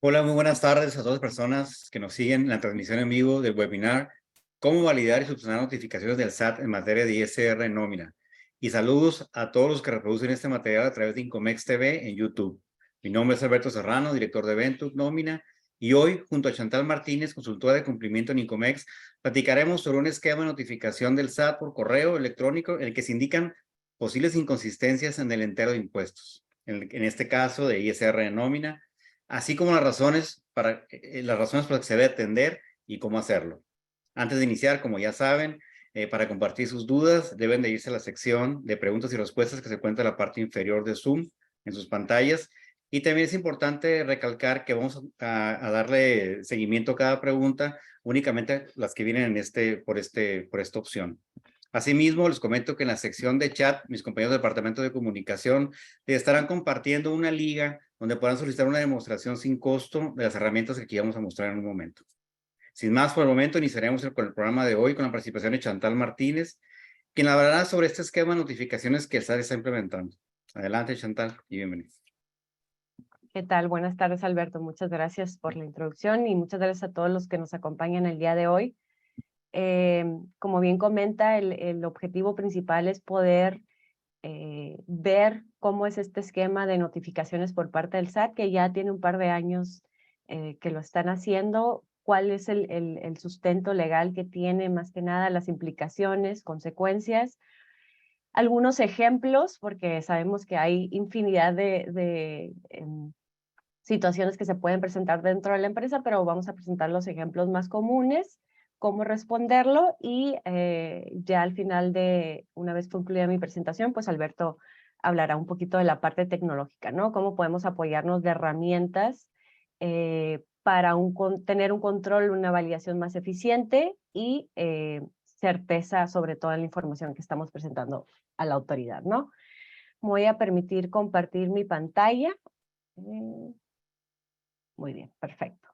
Hola, muy buenas tardes a todas las personas que nos siguen en la transmisión en vivo del webinar Cómo validar y subsanar notificaciones del SAT en materia de ISR en nómina. Y saludos a todos los que reproducen este material a través de Incomex TV en YouTube. Mi nombre es Alberto Serrano, director de Eventus Nómina, y hoy, junto a Chantal Martínez, consultora de cumplimiento en Incomex, platicaremos sobre un esquema de notificación del SAT por correo electrónico en el que se indican posibles inconsistencias en el entero de impuestos. En este caso de ISR en nómina, así como las razones por las que se debe atender y cómo hacerlo. Antes de iniciar, como ya saben, para compartir sus dudas, deben de irse a la sección de preguntas y respuestas que se encuentra en la parte inferior de Zoom, en sus pantallas. Y también es importante recalcar que vamos a darle seguimiento a cada pregunta, únicamente las que vienen por esta opción. Asimismo, les comento que en la sección de chat, mis compañeros del Departamento de Comunicación les estarán compartiendo una liga donde puedan solicitar una demostración sin costo de las herramientas que aquí vamos a mostrar en un momento. Sin más, por el momento, iniciaremos con el programa de hoy con la participación de Chantal Martínez, quien hablará sobre este esquema de notificaciones que el SAT está implementando. Adelante, Chantal, y bienvenido. ¿Qué tal? Buenas tardes, Alberto. Muchas gracias por la introducción y muchas gracias a todos los que nos acompañan el día de hoy. Como bien comenta, el objetivo principal es poder ver cómo es este esquema de notificaciones por parte del SAT, que ya tiene un par de años que lo están haciendo, cuál es el sustento legal que tiene, más que nada las implicaciones, consecuencias, algunos ejemplos, porque sabemos que hay infinidad de situaciones que se pueden presentar dentro de la empresa, pero vamos a presentar los ejemplos más comunes, cómo responderlo y ya al final una vez concluida mi presentación, pues Alberto hablará un poquito de la parte tecnológica, ¿no? Cómo podemos apoyarnos de herramientas para tener un control, una validación más eficiente y certeza sobre toda la información que estamos presentando a la autoridad, ¿no? Me voy a permitir compartir mi pantalla. Muy bien, perfecto.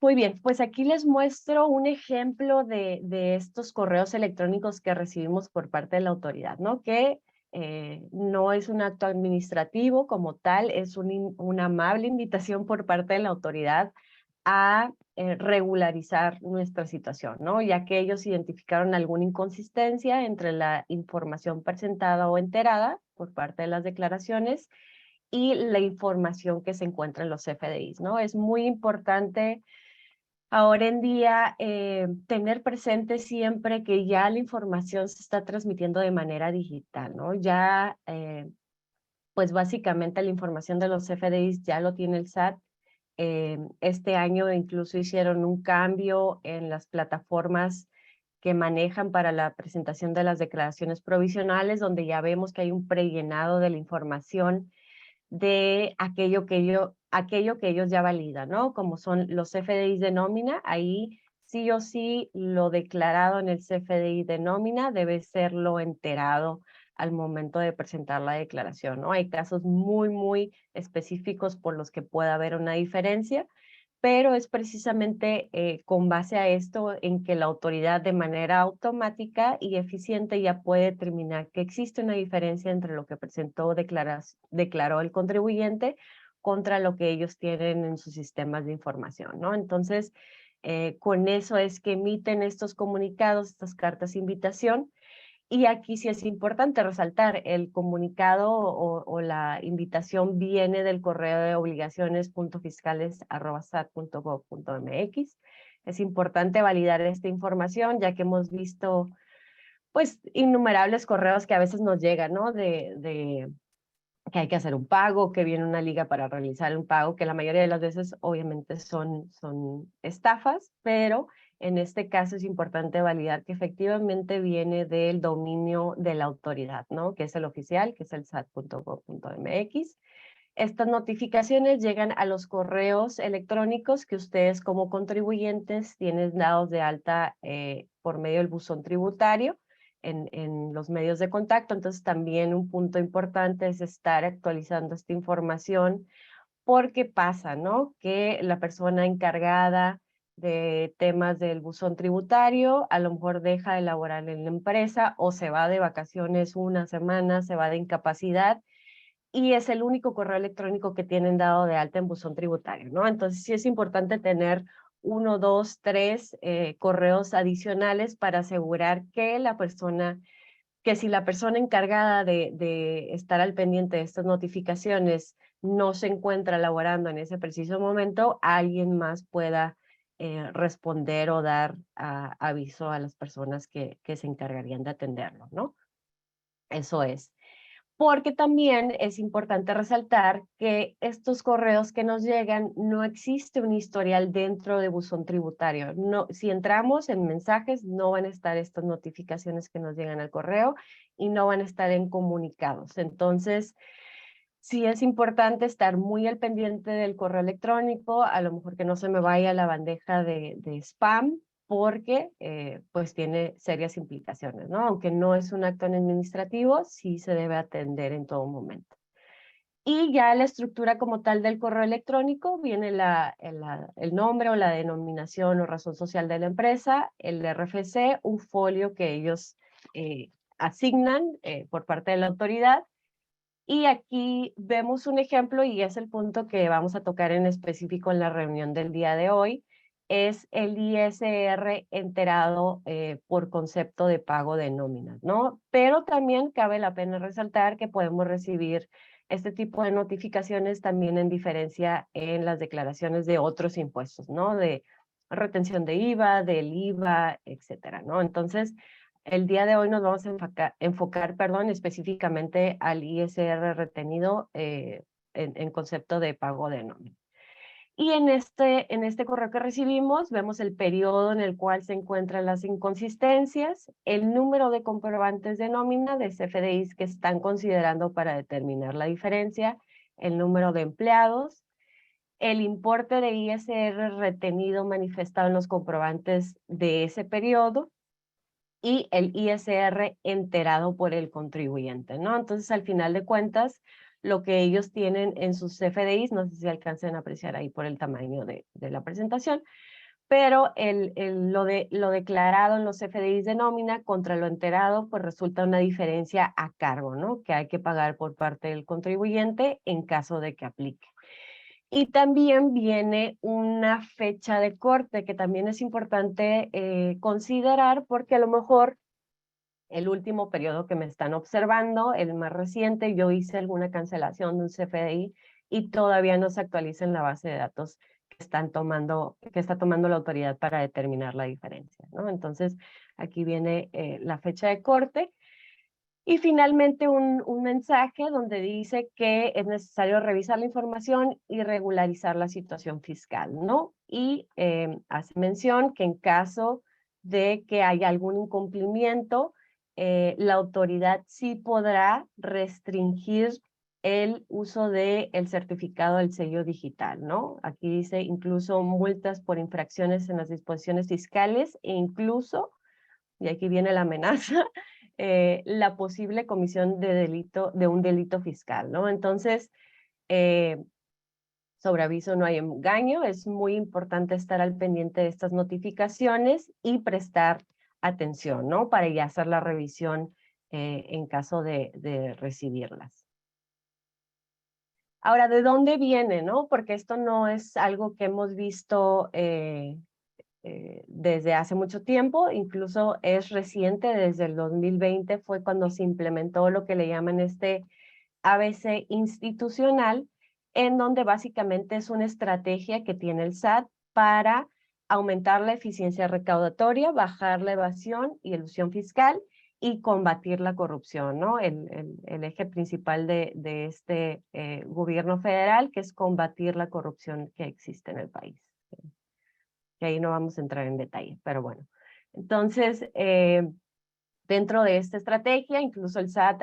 Muy bien, pues aquí les muestro un ejemplo de estos correos electrónicos que recibimos por parte de la autoridad, ¿no? Que no es un acto administrativo como tal, es una amable invitación por parte de la autoridad a regularizar nuestra situación, ¿no? Ya que ellos identificaron alguna inconsistencia entre la información presentada o enterada por parte de las declaraciones y la información que se encuentra en los CFDIs, ¿no? Es muy importante ahora en día tener presente siempre que ya la información se está transmitiendo de manera digital, ¿no? Ya, pues básicamente la información de los CFDIs ya lo tiene el SAT. Este año incluso hicieron un cambio en las plataformas que manejan para la presentación de las declaraciones provisionales, donde ya vemos que hay un prellenado de la información de aquello que ellos ya validan, ¿no? Como son los CFDIs de nómina, ahí sí o sí lo declarado en el CFDI de nómina debe ser lo enterado al momento de presentar la declaración, ¿no? Hay casos muy específicos por los que puede haber una diferencia, pero es precisamente con base a esto en que la autoridad de manera automática y eficiente ya puede determinar que existe una diferencia entre lo que declaró el contribuyente contra lo que ellos tienen en sus sistemas de información, ¿no? Entonces, con eso es que emiten estos comunicados, estas cartas de invitación. Y aquí sí es importante resaltar, el comunicado o la invitación viene del correo de obligaciones.fiscales@sat.gov.mx. Es importante validar esta información, ya que hemos visto pues innumerables correos que a veces nos llegan, ¿no? De que hay que hacer un pago, que viene una liga para realizar un pago, que la mayoría de las veces obviamente son estafas, pero en este caso es importante validar que efectivamente viene del dominio de la autoridad, ¿no? Que es el oficial, que es el sat.gov.mx. Estas notificaciones llegan a los correos electrónicos que ustedes como contribuyentes tienen dados de alta por medio del buzón tributario en los medios de contacto. Entonces también un punto importante es estar actualizando esta información porque pasa, ¿no? Que la persona encargada de temas del buzón tributario a lo mejor deja de laborar en la empresa o se va de vacaciones una semana, se va de incapacidad y es el único correo electrónico que tienen dado de alta en buzón tributario, ¿no? Entonces sí es importante tener 1, 2, 3 correos adicionales para asegurar que si la persona encargada de estar al pendiente de estas notificaciones no se encuentra laborando en ese preciso momento, alguien más pueda responder o dar aviso a las personas que se encargarían de atenderlo, ¿no? Eso es. Porque también es importante resaltar que estos correos que nos llegan, no existe un historial dentro de buzón tributario. No, si entramos en mensajes, no van a estar estas notificaciones que nos llegan al correo y no van a estar en comunicados. Entonces, sí es importante estar muy al pendiente del correo electrónico, a lo mejor que no se me vaya a la bandeja de spam, porque pues tiene serias implicaciones, ¿no? Aunque no es un acto administrativo, sí se debe atender en todo momento. Y ya la estructura como tal del correo electrónico viene el nombre o la denominación o razón social de la empresa, el RFC, un folio que ellos asignan por parte de la autoridad. Y aquí vemos un ejemplo, y es el punto que vamos a tocar en específico en la reunión del día de hoy, es el ISR enterado por concepto de pago de nóminas, ¿no? Pero también cabe la pena resaltar que podemos recibir este tipo de notificaciones también en diferencia en las declaraciones de otros impuestos, ¿no? De retención de IVA, del IVA, etcétera, ¿no? Entonces, el día de hoy nos vamos a enfocar, específicamente al ISR retenido en concepto de pago de nómina. Y en este correo que recibimos, vemos el periodo en el cual se encuentran las inconsistencias, el número de comprobantes de nómina de CFDIs que están considerando para determinar la diferencia, el número de empleados, el importe de ISR retenido manifestado en los comprobantes de ese periodo, y el ISR enterado por el contribuyente, ¿no? Entonces, al final de cuentas, lo que ellos tienen en sus CFDIs, no sé si alcancen a apreciar ahí por el tamaño de la presentación, pero lo declarado en los CFDIs de nómina contra lo enterado, pues resulta una diferencia a cargo, ¿no? Que hay que pagar por parte del contribuyente en caso de que aplique. Y también viene una fecha de corte que también es importante considerar, porque a lo mejor el último periodo que me están observando, el más reciente, yo hice alguna cancelación de un CFDI y todavía no se actualiza en la base de datos que está tomando la autoridad para determinar la diferencia, ¿no? Entonces, aquí viene la fecha de corte. Y finalmente un mensaje donde dice que es necesario revisar la información y regularizar la situación fiscal, ¿no? Y hace mención que en caso de que haya algún incumplimiento, la autoridad sí podrá restringir el uso del certificado del sello digital, ¿no? Aquí dice incluso multas por infracciones en las disposiciones fiscales e incluso, y aquí viene la amenaza, la posible comisión de un delito fiscal, ¿no? Entonces, sobre aviso no hay engaño, es muy importante estar al pendiente de estas notificaciones y prestar atención, ¿no? Para ya hacer la revisión en caso de recibirlas. Ahora, ¿de dónde viene, no? Porque esto no es algo que hemos visto desde hace mucho tiempo, incluso es reciente, desde el 2020 fue cuando se implementó lo que le llaman este ABC institucional, en donde básicamente es una estrategia que tiene el SAT para aumentar la eficiencia recaudatoria, bajar la evasión y elusión fiscal y combatir la corrupción, ¿no? El eje principal de este gobierno federal, que es combatir la corrupción que existe en el país. Que ahí no vamos a entrar en detalle, pero bueno. Entonces, dentro de esta estrategia, incluso el SAT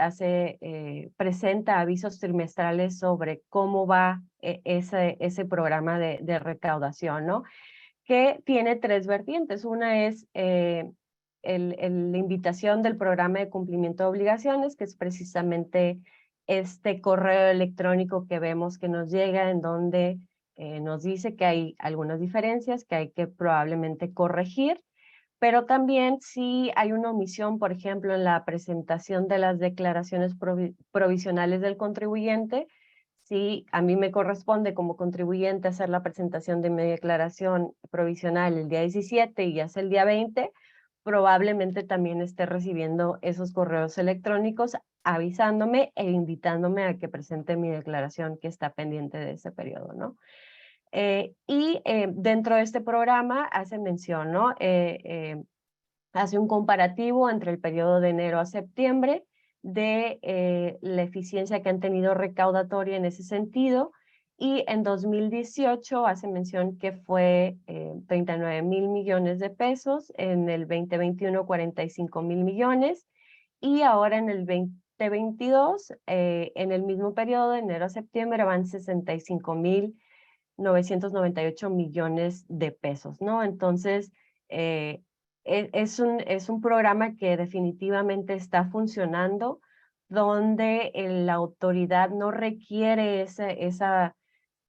presenta avisos trimestrales sobre cómo va ese programa de recaudación, ¿no? Que tiene tres vertientes. Una es la invitación del programa de cumplimiento de obligaciones, que es precisamente este correo electrónico que vemos que nos llega, en donde nos dice que hay algunas diferencias que hay que probablemente corregir, Pero también si hay una omisión, por ejemplo, en la presentación de las declaraciones provisionales del contribuyente, si a mí me corresponde como contribuyente hacer la presentación de mi declaración provisional el día 17 y hace el día 20, probablemente también esté recibiendo esos correos electrónicos avisándome e invitándome a que presente mi declaración que está pendiente de ese periodo, ¿no? Dentro de este programa hace mención, ¿no? Hace un comparativo entre el periodo de enero a septiembre de la eficiencia que han tenido recaudatoria en ese sentido, y en 2018 hace mención que fue 39,000 millones de pesos, en el 2021 45,000 millones, y ahora en el 2022, en el mismo periodo de enero a septiembre, van 65,998 millones de pesos, ¿no? Entonces, es un programa que definitivamente está funcionando, donde la autoridad no requiere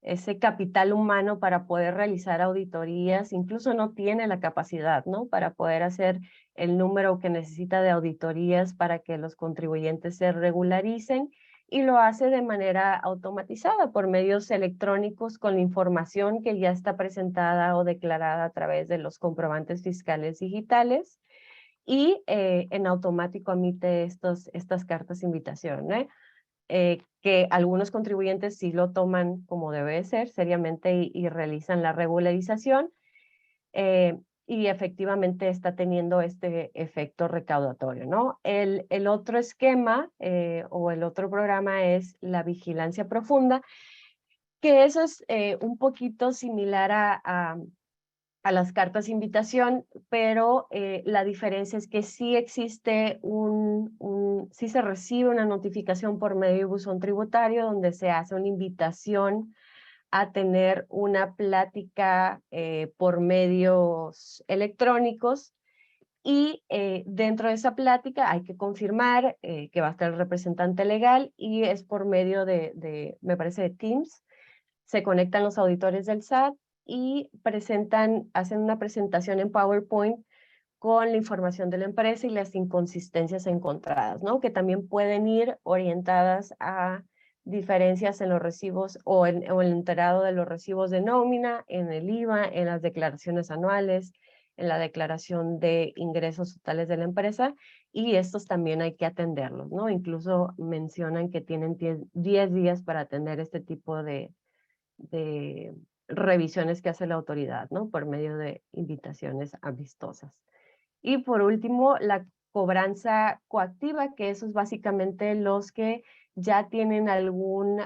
ese capital humano para poder realizar auditorías, incluso no tiene la capacidad, ¿no? Para poder hacer el número que necesita de auditorías para que los contribuyentes se regularicen, y lo hace de manera automatizada por medios electrónicos con la información que ya está presentada o declarada a través de los comprobantes fiscales digitales, y en automático emite estas cartas de invitación, ¿eh? Que algunos contribuyentes sí lo toman como debe de ser, seriamente, y realizan la regularización, eh, y efectivamente está teniendo este efecto recaudatorio, ¿no? El otro esquema o el otro programa es la vigilancia profunda, que eso es un poquito similar a las cartas de invitación, pero la diferencia es que sí existe sí se recibe una notificación por medio de buzón tributario, donde se hace una invitación a tener una plática por medios electrónicos, y dentro de esa plática hay que confirmar que va a estar el representante legal, y es por medio me parece, de Teams. Se conectan los auditores del SAT y hacen una presentación en PowerPoint con la información de la empresa y las inconsistencias encontradas, ¿no? Que también pueden ir orientadas a diferencias en los recibos o en el enterado de los recibos de nómina, en el IVA, en las declaraciones anuales, en la declaración de ingresos totales de la empresa, y estos también hay que atenderlos, ¿no? Incluso mencionan que tienen 10 días para atender este tipo de revisiones que hace la autoridad, ¿no? Por medio de invitaciones amistosas. Y por último, la cobranza coactiva, que eso es básicamente los que ya tienen algún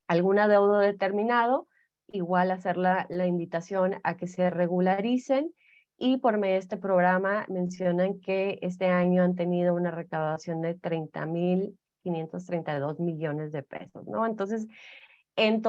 adeudo determinado, igual hacer la invitación a que se regularicen, y por medio de este programa mencionan que este año han tenido una recaudación de 30,532 millones de pesos, ¿no? Entonces, en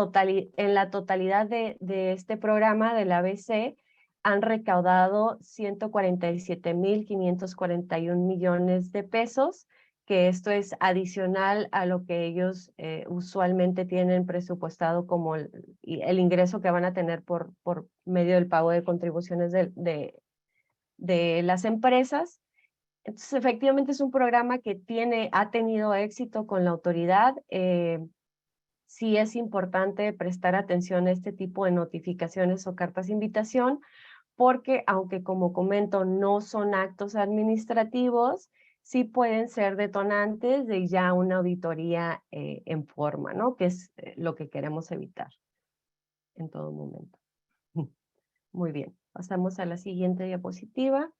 la totalidad de este programa del ABC, han recaudado 147,541 millones de pesos, que esto es adicional a lo que ellos usualmente tienen presupuestado como el ingreso que van a tener por medio del pago de contribuciones de las empresas. Entonces, efectivamente es un programa que ha tenido éxito con la autoridad. Sí es importante prestar atención a este tipo de notificaciones o cartas de invitación, porque aunque, como comento, no son actos administrativos, sí pueden ser detonantes de ya una auditoría en forma, ¿no? Que es lo que queremos evitar en todo momento. Muy bien, pasamos a la siguiente diapositiva.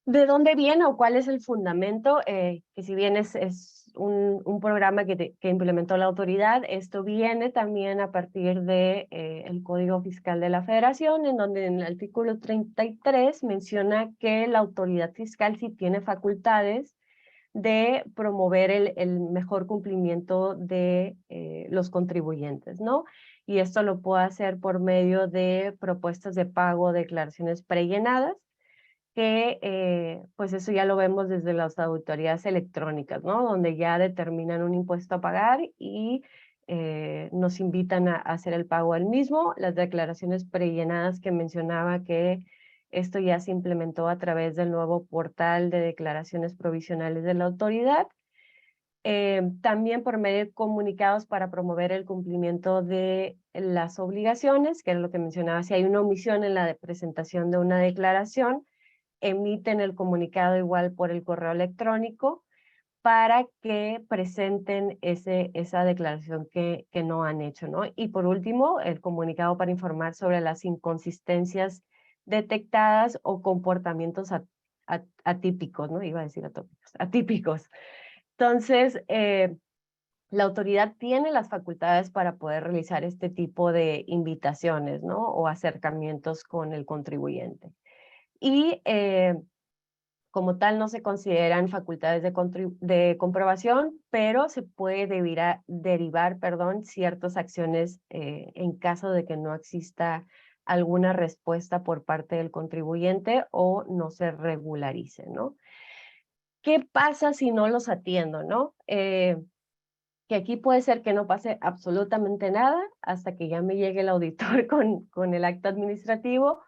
¿De dónde viene o cuál es el fundamento? Que si bien es un programa que implementó la autoridad, esto viene también a partir de el Código Fiscal de la Federación, en donde en el artículo 33 menciona que la autoridad fiscal sí tiene facultades de promover el mejor cumplimiento de los contribuyentes, ¿no? Y esto lo puede hacer por medio de propuestas de pago, declaraciones prellenadas, que pues eso ya lo vemos desde las auditorías electrónicas, ¿no? Donde ya determinan un impuesto a pagar y nos invitan a hacer el pago al mismo. Las declaraciones prellenadas que mencionaba, que esto ya se implementó a través del nuevo portal de declaraciones provisionales de la autoridad. También por medio de comunicados para promover el cumplimiento de las obligaciones, que es lo que mencionaba. Si hay una omisión en la presentación de una declaración, emiten el comunicado igual por el correo electrónico para que presenten esa declaración que no han hecho, ¿no? Y por último, el comunicado para informar sobre las inconsistencias detectadas o comportamientos atípicos, ¿no? Iba a decir atópicos, atípicos. Entonces, la autoridad tiene las facultades para poder realizar este tipo de invitaciones, ¿no? O acercamientos con el contribuyente. Y como tal no se consideran facultades de comprobación, pero se puede derivar, ciertas acciones en caso de que no exista alguna respuesta por parte del contribuyente o no se regularice, ¿no? ¿Qué pasa si no los atiendo, no? Que aquí puede ser que no pase absolutamente nada hasta que ya me llegue el auditor con el acto administrativo,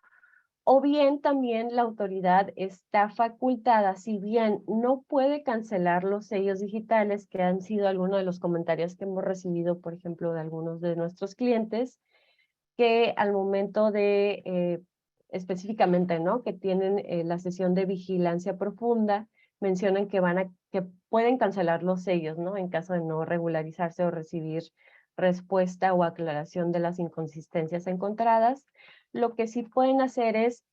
o bien también la autoridad está facultada, si bien no puede cancelar los sellos digitales, que han sido algunos de los comentarios que hemos recibido, por ejemplo, de algunos de nuestros clientes, que al momento de, específicamente, ¿no? Que tienen la sesión de vigilancia profunda, mencionan que pueden cancelar los sellos, ¿no? En caso de no regularizarse o recibir respuesta o aclaración de las inconsistencias encontradas. Lo que sí pueden hacer es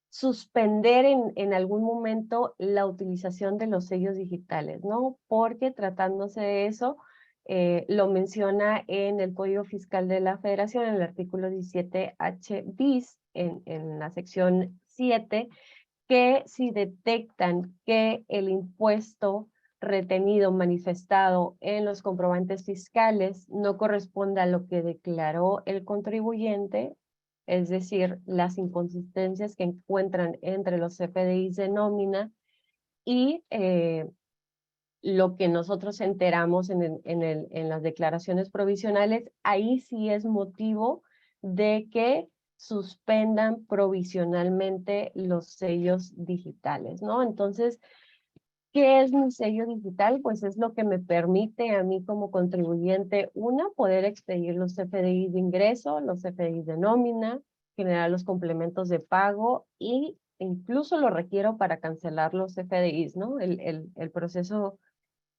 suspender en algún momento la utilización de los sellos digitales, ¿no? Porque tratándose de eso, lo menciona en el Código Fiscal de la Federación, en el artículo 17H bis, en la sección 7, que si detectan que el impuesto retenido, manifestado en los comprobantes fiscales no corresponde a lo que declaró el contribuyente, es decir, las inconsistencias que encuentran entre los CFDIs de nómina y lo que nosotros enteramos en las declaraciones provisionales, ahí sí es motivo de que suspendan provisionalmente los sellos digitales, ¿no? Entonces, ¿qué es mi sello digital? Pues es lo que me permite a mí como contribuyente, una, poder expedir los CFDIs de ingreso, los CFDIs de nómina, generar los complementos de pago y incluso lo requiero para cancelar los CFDIs, ¿no? El proceso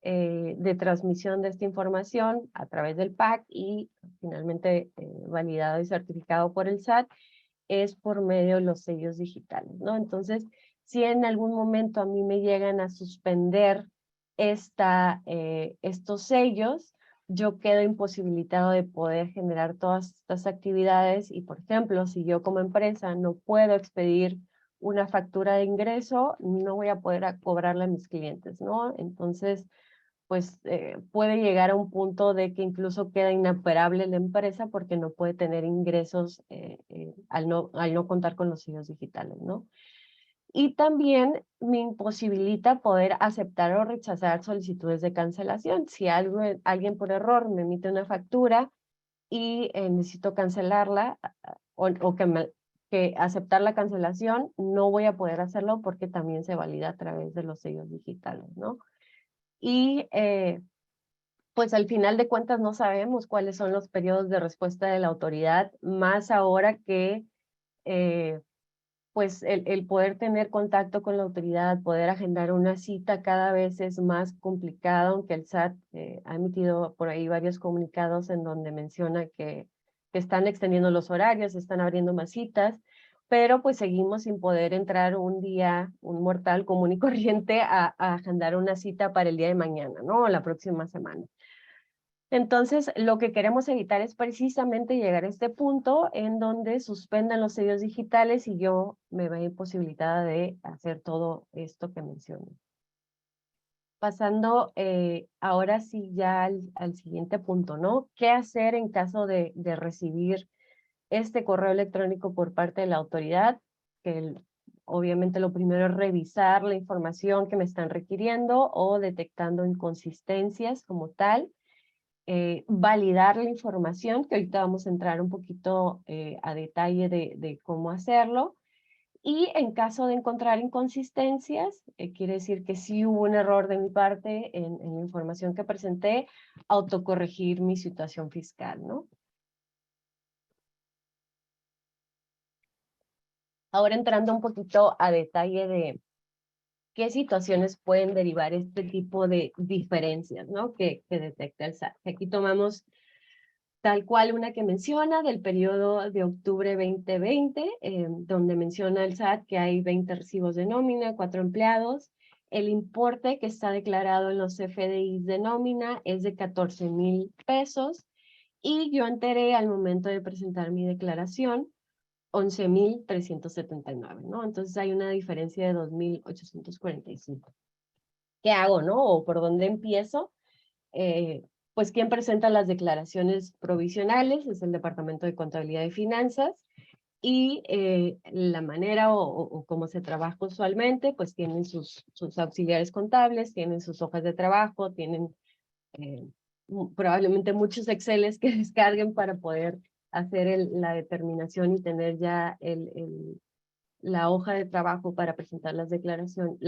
de transmisión de esta información a través del PAC y finalmente validado y certificado por el SAT es por medio de los sellos digitales, ¿no? Entonces, si en algún momento a mí me llegan a suspender estos sellos, yo quedo imposibilitado de poder generar todas estas actividades y, por ejemplo, si yo como empresa no puedo expedir una factura de ingreso, no voy a poder cobrarle a mis clientes, ¿no? Entonces, pues puede llegar a un punto de que incluso queda inoperable la empresa porque no puede tener ingresos al no contar con los sellos digitales, ¿no? Y también me imposibilita poder aceptar o rechazar solicitudes de cancelación. Si alguien por error me emite una factura y necesito cancelarla o que aceptar la cancelación, no voy a poder hacerlo porque también se valida a través de los sellos digitales, ¿no? Y pues al final de cuentas no sabemos cuáles son los periodos de respuesta de la autoridad, más ahora que pues el poder tener contacto con la autoridad, poder agendar una cita cada vez es más complicado, aunque el SAT ha emitido por ahí varios comunicados en donde menciona que están extendiendo los horarios, están abriendo más citas, pero pues seguimos sin poder entrar un día, un mortal común y corriente a agendar una cita para el día de mañana, ¿no? O la próxima semana. Entonces, lo que queremos evitar es precisamente llegar a este punto en donde suspendan los sellos digitales y yo me vea imposibilitada de hacer todo esto que mencioné. Pasando ahora sí ya al siguiente punto, ¿no? ¿Qué hacer en caso de recibir este correo electrónico por parte de la autoridad? Que obviamente lo primero es revisar la información que me están requiriendo o detectando inconsistencias como tal. Validar la información, que ahorita vamos a entrar un poquito a detalle de cómo hacerlo. Y en caso de encontrar inconsistencias, quiere decir que sí hubo un error de mi parte en la información que presenté, autocorregir mi situación fiscal, ¿no? Ahora entrando un poquito a detalle de qué situaciones pueden derivar este tipo de diferencias, ¿no? Que detecta el SAT. Aquí tomamos tal cual una que menciona del periodo de octubre 2020, donde menciona el SAT que hay 20 recibos de nómina, 4 empleados. El importe que está declarado en los CFDIs de nómina es de 14,000 pesos y yo enteré al momento de presentar mi declaración 11,379, ¿no? Entonces hay una diferencia de 2,845. ¿Qué hago, no? ¿O por dónde empiezo? Pues quien presenta las declaraciones provisionales es el Departamento de Contabilidad y Finanzas, y la manera o cómo se trabaja usualmente, pues tienen sus auxiliares contables, tienen sus hojas de trabajo, tienen probablemente muchos Exceles que descarguen para poder hacer la determinación y tener ya la hoja de trabajo para presentar las declaraciones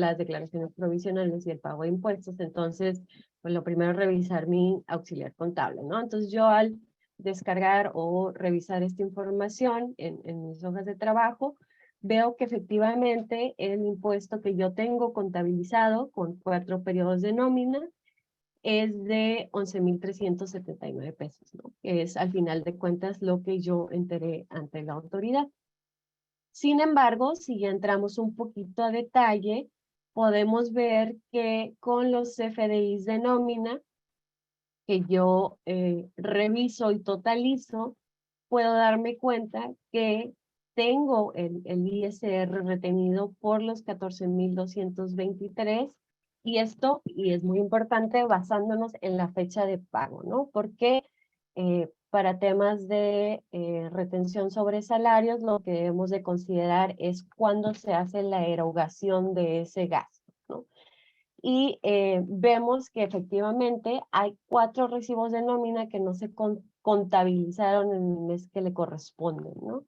provisionales y el pago de impuestos. Entonces, pues lo primero es revisar mi auxiliar contable, ¿no? Entonces yo al descargar o revisar esta información en mis hojas de trabajo, veo que efectivamente el impuesto que yo tengo contabilizado con 4 periodos de nómina es de 11,379 pesos, ¿no? Que es al final de cuentas lo que yo enteré ante la autoridad. Sin embargo, si ya entramos un poquito a detalle, podemos ver que con los CFDIs de nómina que yo reviso y totalizo, puedo darme cuenta que tengo el ISR retenido por los 14,223, y esto, y es muy importante, basándonos en la fecha de pago, ¿no? Porque para temas de retención sobre salarios, lo que debemos de considerar es cuándo se hace la erogación de ese gasto, ¿no? Y vemos que efectivamente hay 4 recibos de nómina que no se contabilizaron en el mes que le corresponden, ¿no?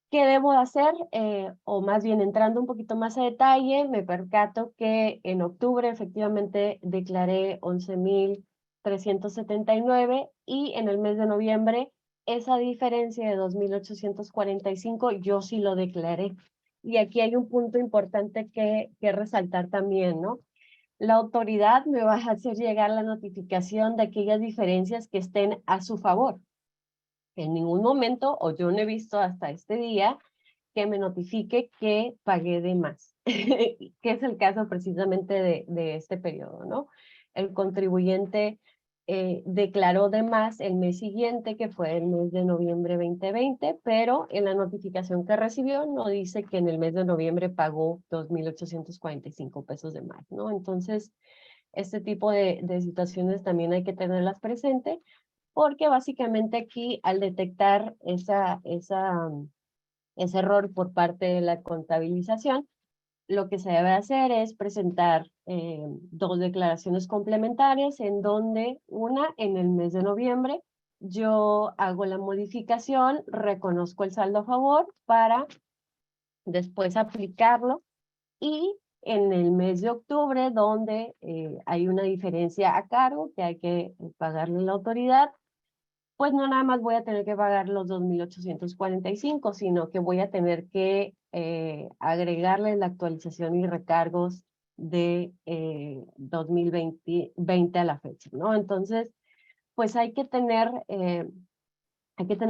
¿Qué debo hacer? O más bien entrando un poquito más a detalle, me percato que en octubre efectivamente declaré 11,379 y en el mes de noviembre esa diferencia de 2,845 yo sí lo declaré. Y aquí hay un punto importante que resaltar también, ¿no? La autoridad me va a hacer llegar la notificación de aquellas diferencias que estén a su favor. En ningún momento, o yo no he visto hasta este día, que me notifique que pagué de más, que es el caso precisamente de este periodo, ¿no? El contribuyente declaró de más el mes siguiente, que fue el mes de noviembre 2020, pero en la notificación que recibió no dice que en el mes de noviembre pagó 2,845 pesos de más, ¿no? Entonces, este tipo de situaciones también hay que tenerlas presente, porque básicamente aquí al detectar ese error por parte de la contabilización, lo que se debe hacer es presentar 2 declaraciones complementarias, en donde una en el mes de noviembre yo hago la modificación, reconozco el saldo a favor para después aplicarlo, y en el mes de octubre, donde hay una diferencia a cargo que hay que pagarle a la autoridad, pues no nada más voy a tener que pagar los 2,845, sino que voy a tener que agregarle la actualización y recargos de 2020 a la fecha, ¿no? Entonces, pues hay que tener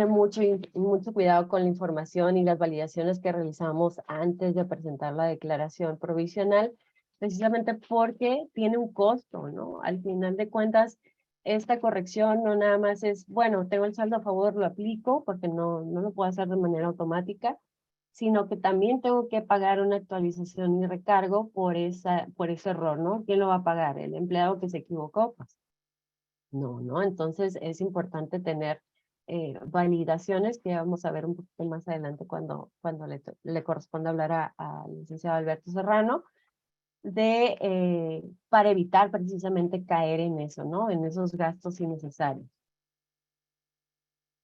mucho cuidado con la información y las validaciones que realizamos antes de presentar la declaración provisional, precisamente porque tiene un costo, ¿no? Al final de cuentas, esta corrección no nada más es, bueno, tengo el saldo a favor, lo aplico, porque no lo puedo hacer de manera automática, sino que también tengo que pagar una actualización y recargo por ese error, ¿no? ¿Quién lo va a pagar? ¿El empleado que se equivocó? Pues no, ¿no? Entonces es importante tener validaciones que vamos a ver un poquito más adelante cuando le corresponde hablar al licenciado Alberto Serrano, para evitar precisamente caer en eso, ¿no? En esos gastos innecesarios.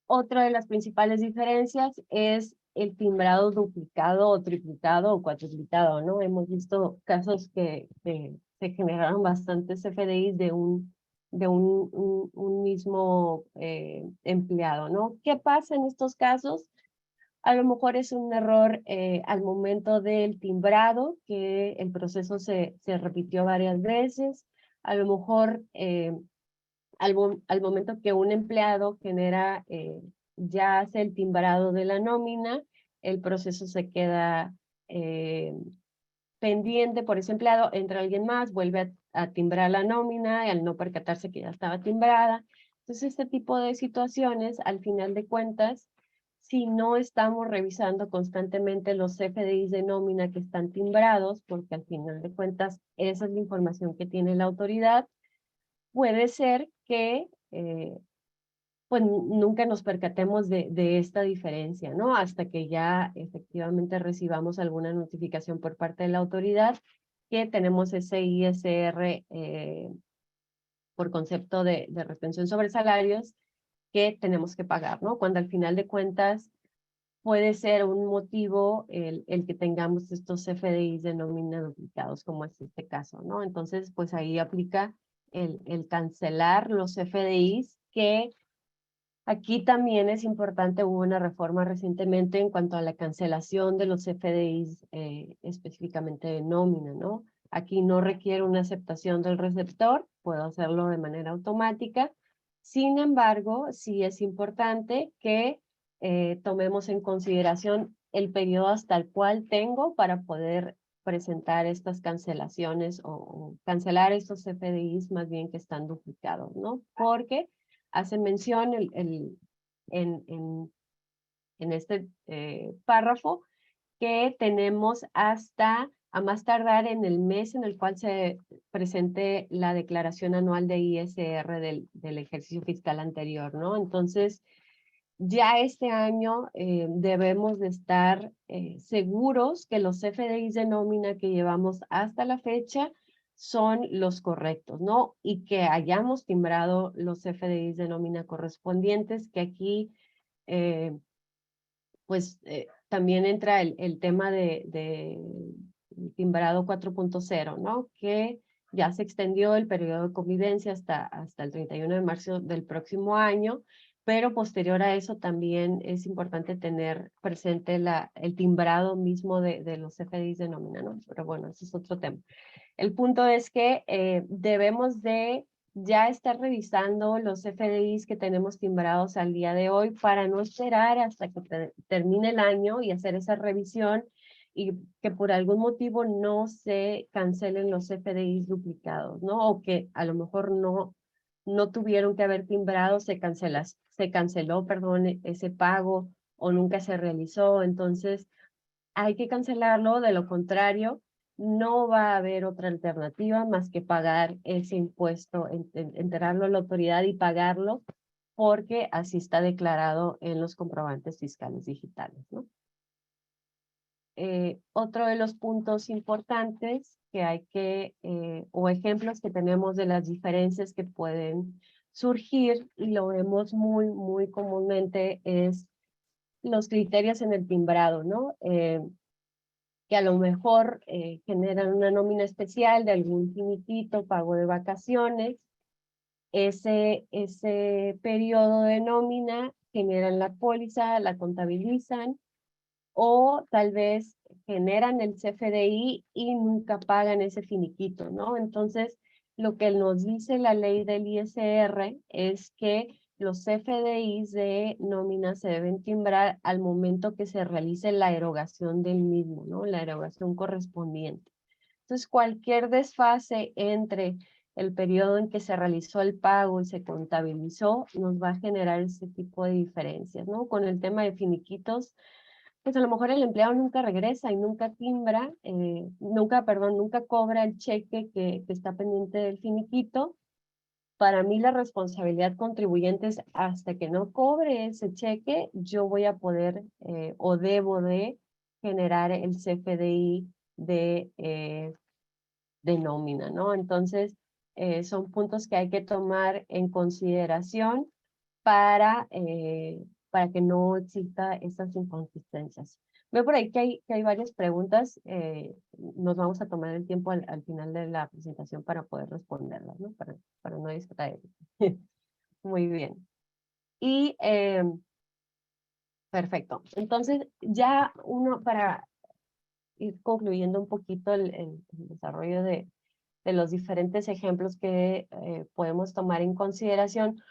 Otra de las principales diferencias es el timbrado duplicado o triplicado o cuatruplicado, ¿no? Hemos visto casos que se generaron bastantes FDIs de un mismo empleado, ¿no? ¿Qué pasa en estos casos? A lo mejor es un error al momento del timbrado, que el proceso se repitió varias veces. A lo mejor al momento que un empleado genera, ya hace el timbrado de la nómina, el proceso se queda pendiente por ese empleado, entra alguien más, vuelve a timbrar la nómina y al no percatarse que ya estaba timbrada. Entonces, este tipo de situaciones, al final de cuentas, si no estamos revisando constantemente los FDIs de nómina que están timbrados, porque al final de cuentas esa es la información que tiene la autoridad, puede ser que pues nunca nos percatemos de esta diferencia, ¿no? Hasta que ya efectivamente recibamos alguna notificación por parte de la autoridad que tenemos ese ISR por concepto de retención sobre salarios que tenemos que pagar, ¿no? Cuando al final de cuentas puede ser un motivo el que tengamos estos FDIs de nómina duplicados, como es este caso, ¿no? Entonces, pues ahí aplica el cancelar los FDIs, que aquí también es importante, hubo una reforma recientemente en cuanto a la cancelación de los FDIs específicamente de nómina, ¿no? Aquí no requiere una aceptación del receptor, puedo hacerlo de manera automática. Sin embargo, sí es importante que tomemos en consideración el periodo hasta el cual tengo para poder presentar estas cancelaciones o cancelar estos FDIs más bien que están duplicados, ¿no? Porque hace mención en este párrafo que tenemos hasta a más tardar en el mes en el cual se presente la declaración anual de ISR del ejercicio fiscal anterior, ¿no? Entonces, ya este año debemos de estar seguros que los FDIs de nómina que llevamos hasta la fecha son los correctos, ¿no? Y que hayamos timbrado los FDIs de nómina correspondientes, que aquí pues también entra el tema de timbrado 4.0, ¿no? Que ya se extendió el periodo de convivencia hasta el 31 de marzo del próximo año, pero posterior a eso también es importante tener presente el timbrado mismo de los FDIs de nómina, ¿no? Pero bueno, ese es otro tema. El punto es que debemos de ya estar revisando los FDIs que tenemos timbrados al día de hoy para no esperar hasta que termine el año y hacer esa revisión y que por algún motivo no se cancelen los FDIs duplicados, ¿no? O que a lo mejor no tuvieron que haber timbrado, se canceló, perdón, ese pago o nunca se realizó. Entonces, hay que cancelarlo, de lo contrario, no va a haber otra alternativa más que pagar ese impuesto, enterarlo a la autoridad y pagarlo, porque así está declarado en los comprobantes fiscales digitales, ¿no? Otro de los puntos importantes que hay o ejemplos que tenemos de las diferencias que pueden surgir, y lo vemos muy comúnmente, es los criterios en el timbrado, ¿no? Que a lo mejor generan una nómina especial de algún finiquito, pago de vacaciones. Ese periodo de nómina generan la póliza, la contabilizan, o tal vez generan el CFDI y nunca pagan ese finiquito, ¿no? Entonces, lo que nos dice la ley del ISR es que los CFDIs de nómina se deben timbrar al momento que se realice la erogación del mismo, ¿no? La erogación correspondiente. Entonces, cualquier desfase entre el periodo en que se realizó el pago y se contabilizó nos va a generar ese tipo de diferencias, ¿no? Con el tema de finiquitos, pues a lo mejor el empleado nunca regresa y nunca timbra, nunca cobra el cheque que está pendiente del finiquito, Para mí la responsabilidad contribuyente es hasta que no cobre ese cheque, yo voy a poder o debo de generar el CFDI de nómina, ¿no? Entonces, son puntos que hay que tomar en consideración para que no exista estas inconsistencias. Veo por ahí que hay varias preguntas. Nos vamos a tomar el tiempo al final de la presentación para poder responderlas, ¿no? Para no distraer. Muy bien. Y perfecto. Entonces, ya uno para ir concluyendo un poquito el desarrollo de los diferentes ejemplos que podemos tomar en consideración.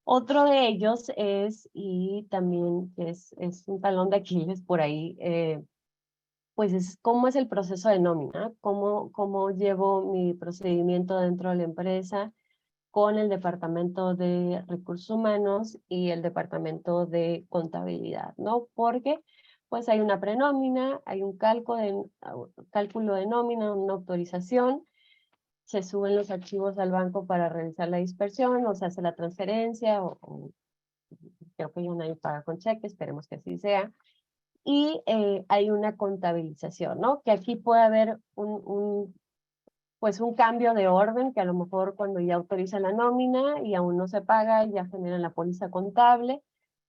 Otro de ellos es, y también es un talón de Aquiles por ahí, pues es cómo es el proceso de nómina, cómo llevo mi procedimiento dentro de la empresa con el departamento de recursos humanos y el departamento de contabilidad, ¿no? Porque pues hay una prenómina, hay un cálculo de nómina, una autorización, se suben los archivos al banco para realizar la dispersión, o se hace la transferencia, o creo que ya nadie paga con cheque, esperemos que así sea. Y hay una contabilización, ¿no? Que aquí puede haber pues un cambio de orden, que a lo mejor cuando ya autorizan la nómina y aún no se paga, ya generan la póliza contable.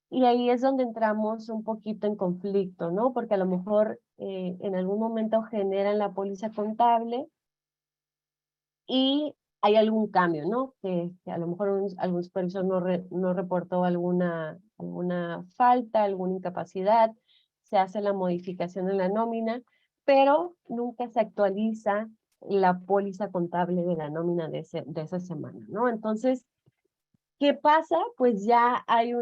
Y ahí es donde entramos un poquito en conflicto, ¿no? Porque a lo mejor en algún momento generan la póliza contable y hay algún cambio, ¿no? Que a lo mejor algún supervisor no reportó alguna falta, alguna incapacidad, se hace la modificación en la nómina, pero nunca se actualiza la póliza contable de la nómina de esa semana, ¿no? Entonces, ¿qué pasa? Pues ya hay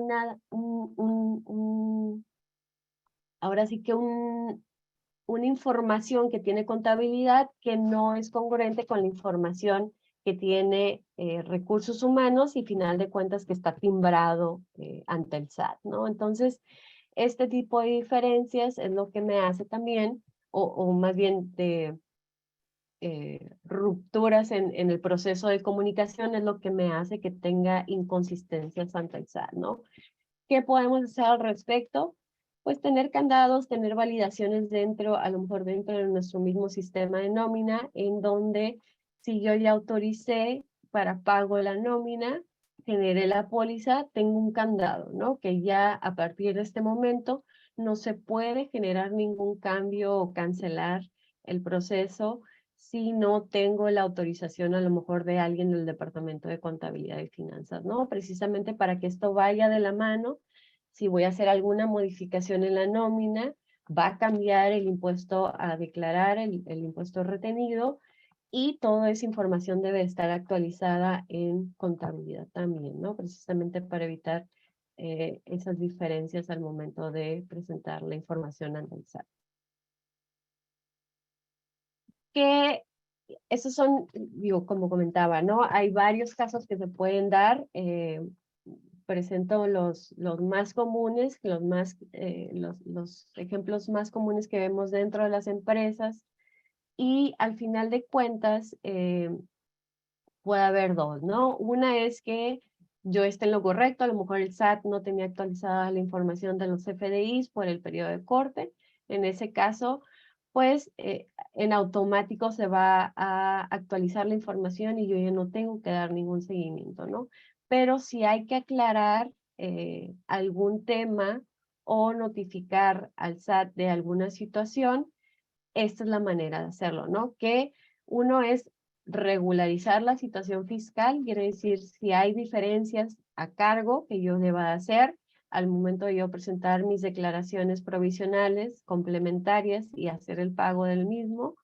ahora sí que una información que tiene contabilidad que no es congruente con la información que tiene recursos humanos y final de cuentas que está timbrado ante el SAT, ¿no? Entonces, este tipo de diferencias es lo que me hace también, o más bien de rupturas en el proceso de comunicación es lo que me hace que tenga inconsistencias ante el SAT, ¿no? ¿Qué podemos hacer al respecto? Pues tener candados, tener validaciones dentro, a lo mejor dentro de nuestro mismo sistema de nómina, en donde si yo ya autoricé para pago de la nómina, generé la póliza, tengo un candado, ¿no? Que ya a partir de este momento no se puede generar ningún cambio o cancelar el proceso si no tengo la autorización a lo mejor de alguien del Departamento de Contabilidad y Finanzas, ¿no? Precisamente para que esto vaya de la mano. Si voy a hacer alguna modificación en la nómina, va a cambiar el impuesto a declarar, el impuesto retenido, y toda esa información debe estar actualizada en contabilidad también, ¿no? Precisamente para evitar esas diferencias al momento de presentar la información ante el SAT. Que esos son, digo, como comentaba, ¿no? Hay varios casos que se pueden dar. Presento los más comunes, los ejemplos más comunes que vemos dentro de las empresas, y al final de cuentas puede haber dos, ¿no? Una es que yo esté en lo correcto, a lo mejor el SAT no tenía actualizada la información de los CFDIs por el periodo de corte. En ese caso, pues en automático se va a actualizar la información y yo ya no tengo que dar ningún seguimiento, ¿no? Pero si hay que aclarar algún tema o notificar al SAT de alguna situación, esta es la manera de hacerlo, ¿no? Que uno es regularizar la situación fiscal, quiere decir si hay diferencias a cargo que yo deba hacer al momento de yo presentar mis declaraciones provisionales complementarias y hacer el pago del mismo,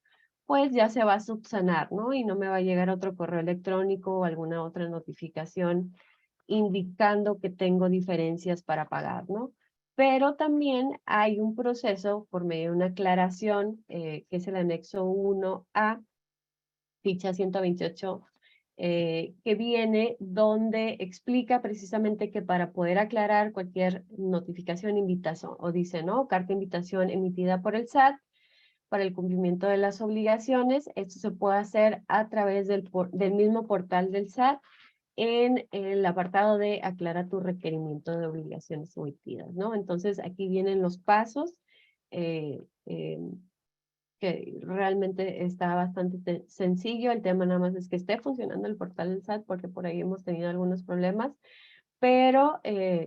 pues ya se va a subsanar, ¿no? Y no me va a llegar otro correo electrónico o alguna otra notificación indicando que tengo diferencias para pagar, ¿no? Pero también hay un proceso por medio de una aclaración, que es el anexo 1A, ficha 128, que viene donde explica precisamente que para poder aclarar cualquier notificación, invitación, o dice, ¿no? Carta de invitación emitida por el SAT para el cumplimiento de las obligaciones, esto se puede hacer a través del mismo portal del SAT, en el apartado de aclara tu requerimiento de obligaciones omitidas, ¿no? Entonces, aquí vienen los pasos eh, eh, que realmente está bastante sencillo. El tema nada más es que esté funcionando el portal del SAT, porque por ahí hemos tenido algunos problemas, pero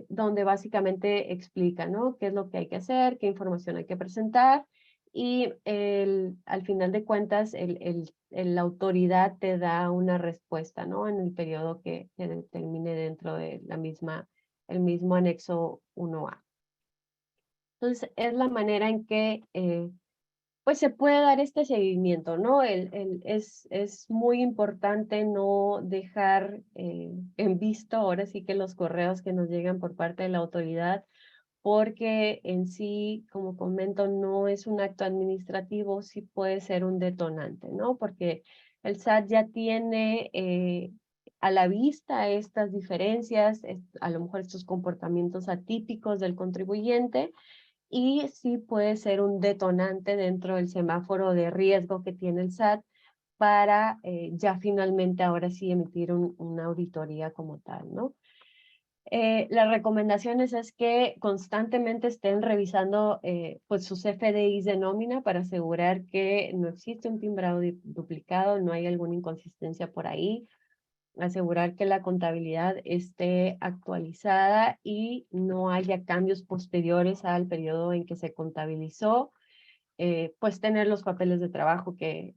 donde básicamente explica, ¿no? Qué es lo que hay que hacer, qué información hay que presentar, y al final de cuentas la autoridad te da una respuesta, ¿no? En el periodo que determine dentro de el mismo anexo 1A. Entonces, es la manera en que pues se puede dar este seguimiento, ¿no? Es muy importante no dejar en visto ahora sí que los correos que nos llegan por parte de la autoridad, porque en sí, como comento, no es un acto administrativo, sí puede ser un detonante, ¿no? Porque el SAT ya tiene a la vista estas diferencias, a lo mejor estos comportamientos atípicos del contribuyente, y sí puede ser un detonante dentro del semáforo de riesgo que tiene el SAT para ya finalmente ahora sí emitir una auditoría como tal, ¿no? Las recomendaciones es que constantemente estén revisando pues sus FDIs de nómina para asegurar que no existe un timbrado duplicado, no hay alguna inconsistencia por ahí, asegurar que la contabilidad esté actualizada y no haya cambios posteriores al periodo en que se contabilizó, pues tener los papeles de trabajo que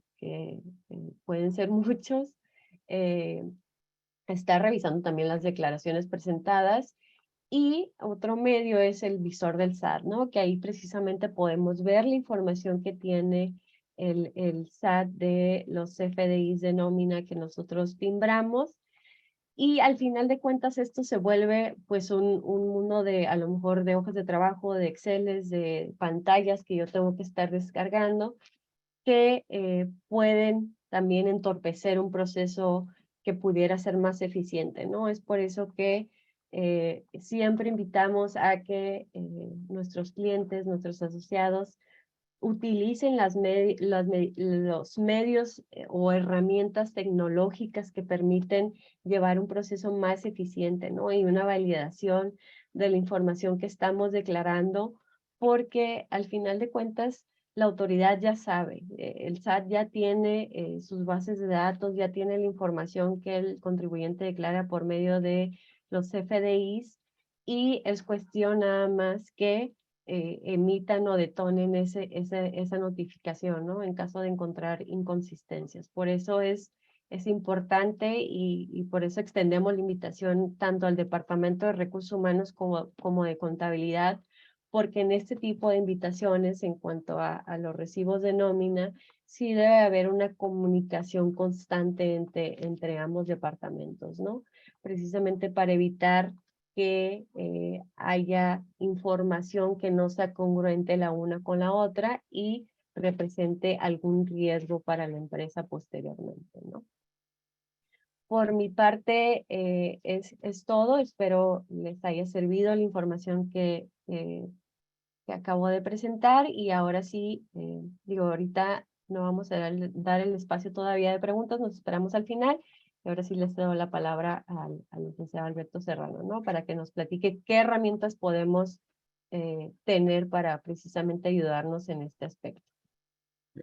pueden ser muchos, estar revisando también las declaraciones presentadas. Y otro medio es el visor del SAT, ¿no? Que ahí precisamente podemos ver la información que tiene el SAT de los FDIs de nómina que nosotros timbramos. Y al final de cuentas esto se vuelve pues un mundo de a lo mejor de hojas de trabajo, de Exceles, de pantallas que yo tengo que estar descargando, que pueden también entorpecer un proceso que pudiera ser más eficiente, ¿no? Es por eso que siempre invitamos a que nuestros clientes, nuestros asociados, utilicen los medios o herramientas tecnológicas que permiten llevar un proceso más eficiente, ¿no? Y una validación de la información que estamos declarando, porque al final de cuentas la autoridad ya sabe, el SAT ya tiene sus bases de datos, ya tiene la información que el contribuyente declara por medio de los FDIs, y es cuestión nada más que emitan o detonen esa notificación, ¿no? En caso de encontrar inconsistencias. Por eso es importante y por eso extendemos la invitación tanto al Departamento de Recursos Humanos como de Contabilidad, porque en este tipo de invitaciones, en cuanto a los recibos de nómina, sí debe haber una comunicación constante entre ambos departamentos, ¿no? Precisamente para evitar que haya información que no sea congruente la una con la otra y represente algún riesgo para la empresa posteriormente, ¿no? Por mi parte es todo. Espero les haya servido la información que acabo de presentar, y ahora sí, digo, ahorita no vamos a dar el espacio todavía de preguntas, nos esperamos al final. Y ahora sí les doy la palabra al licenciado Alberto Serrano, ¿no? Para que nos platique qué herramientas podemos tener para precisamente ayudarnos en este aspecto.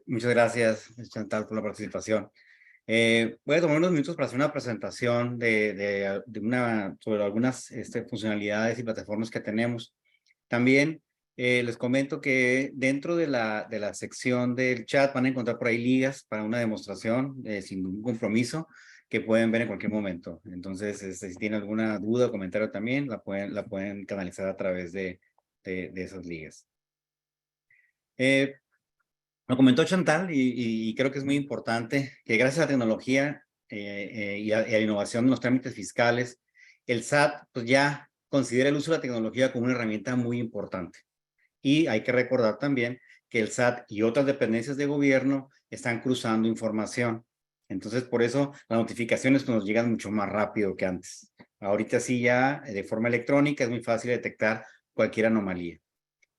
Muchas gracias, Chantal, por la participación. Voy a tomar unos minutos para hacer una presentación sobre algunas funcionalidades y plataformas que tenemos. También les comento que dentro de la sección del chat van a encontrar por ahí ligas para una demostración sin ningún compromiso que pueden ver en cualquier momento. Entonces, si tienen alguna duda o comentario también, la pueden canalizar a través de esas ligas. Lo comentó Chantal y creo que es muy importante que gracias a la tecnología y a la innovación de los trámites fiscales, el SAT pues ya considera el uso de la tecnología como una herramienta muy importante. Y hay que recordar también que el SAT y otras dependencias de gobierno están cruzando información. Entonces, por eso las notificaciones nos llegan mucho más rápido que antes. Ahorita sí ya de forma electrónica es muy fácil detectar cualquier anomalía.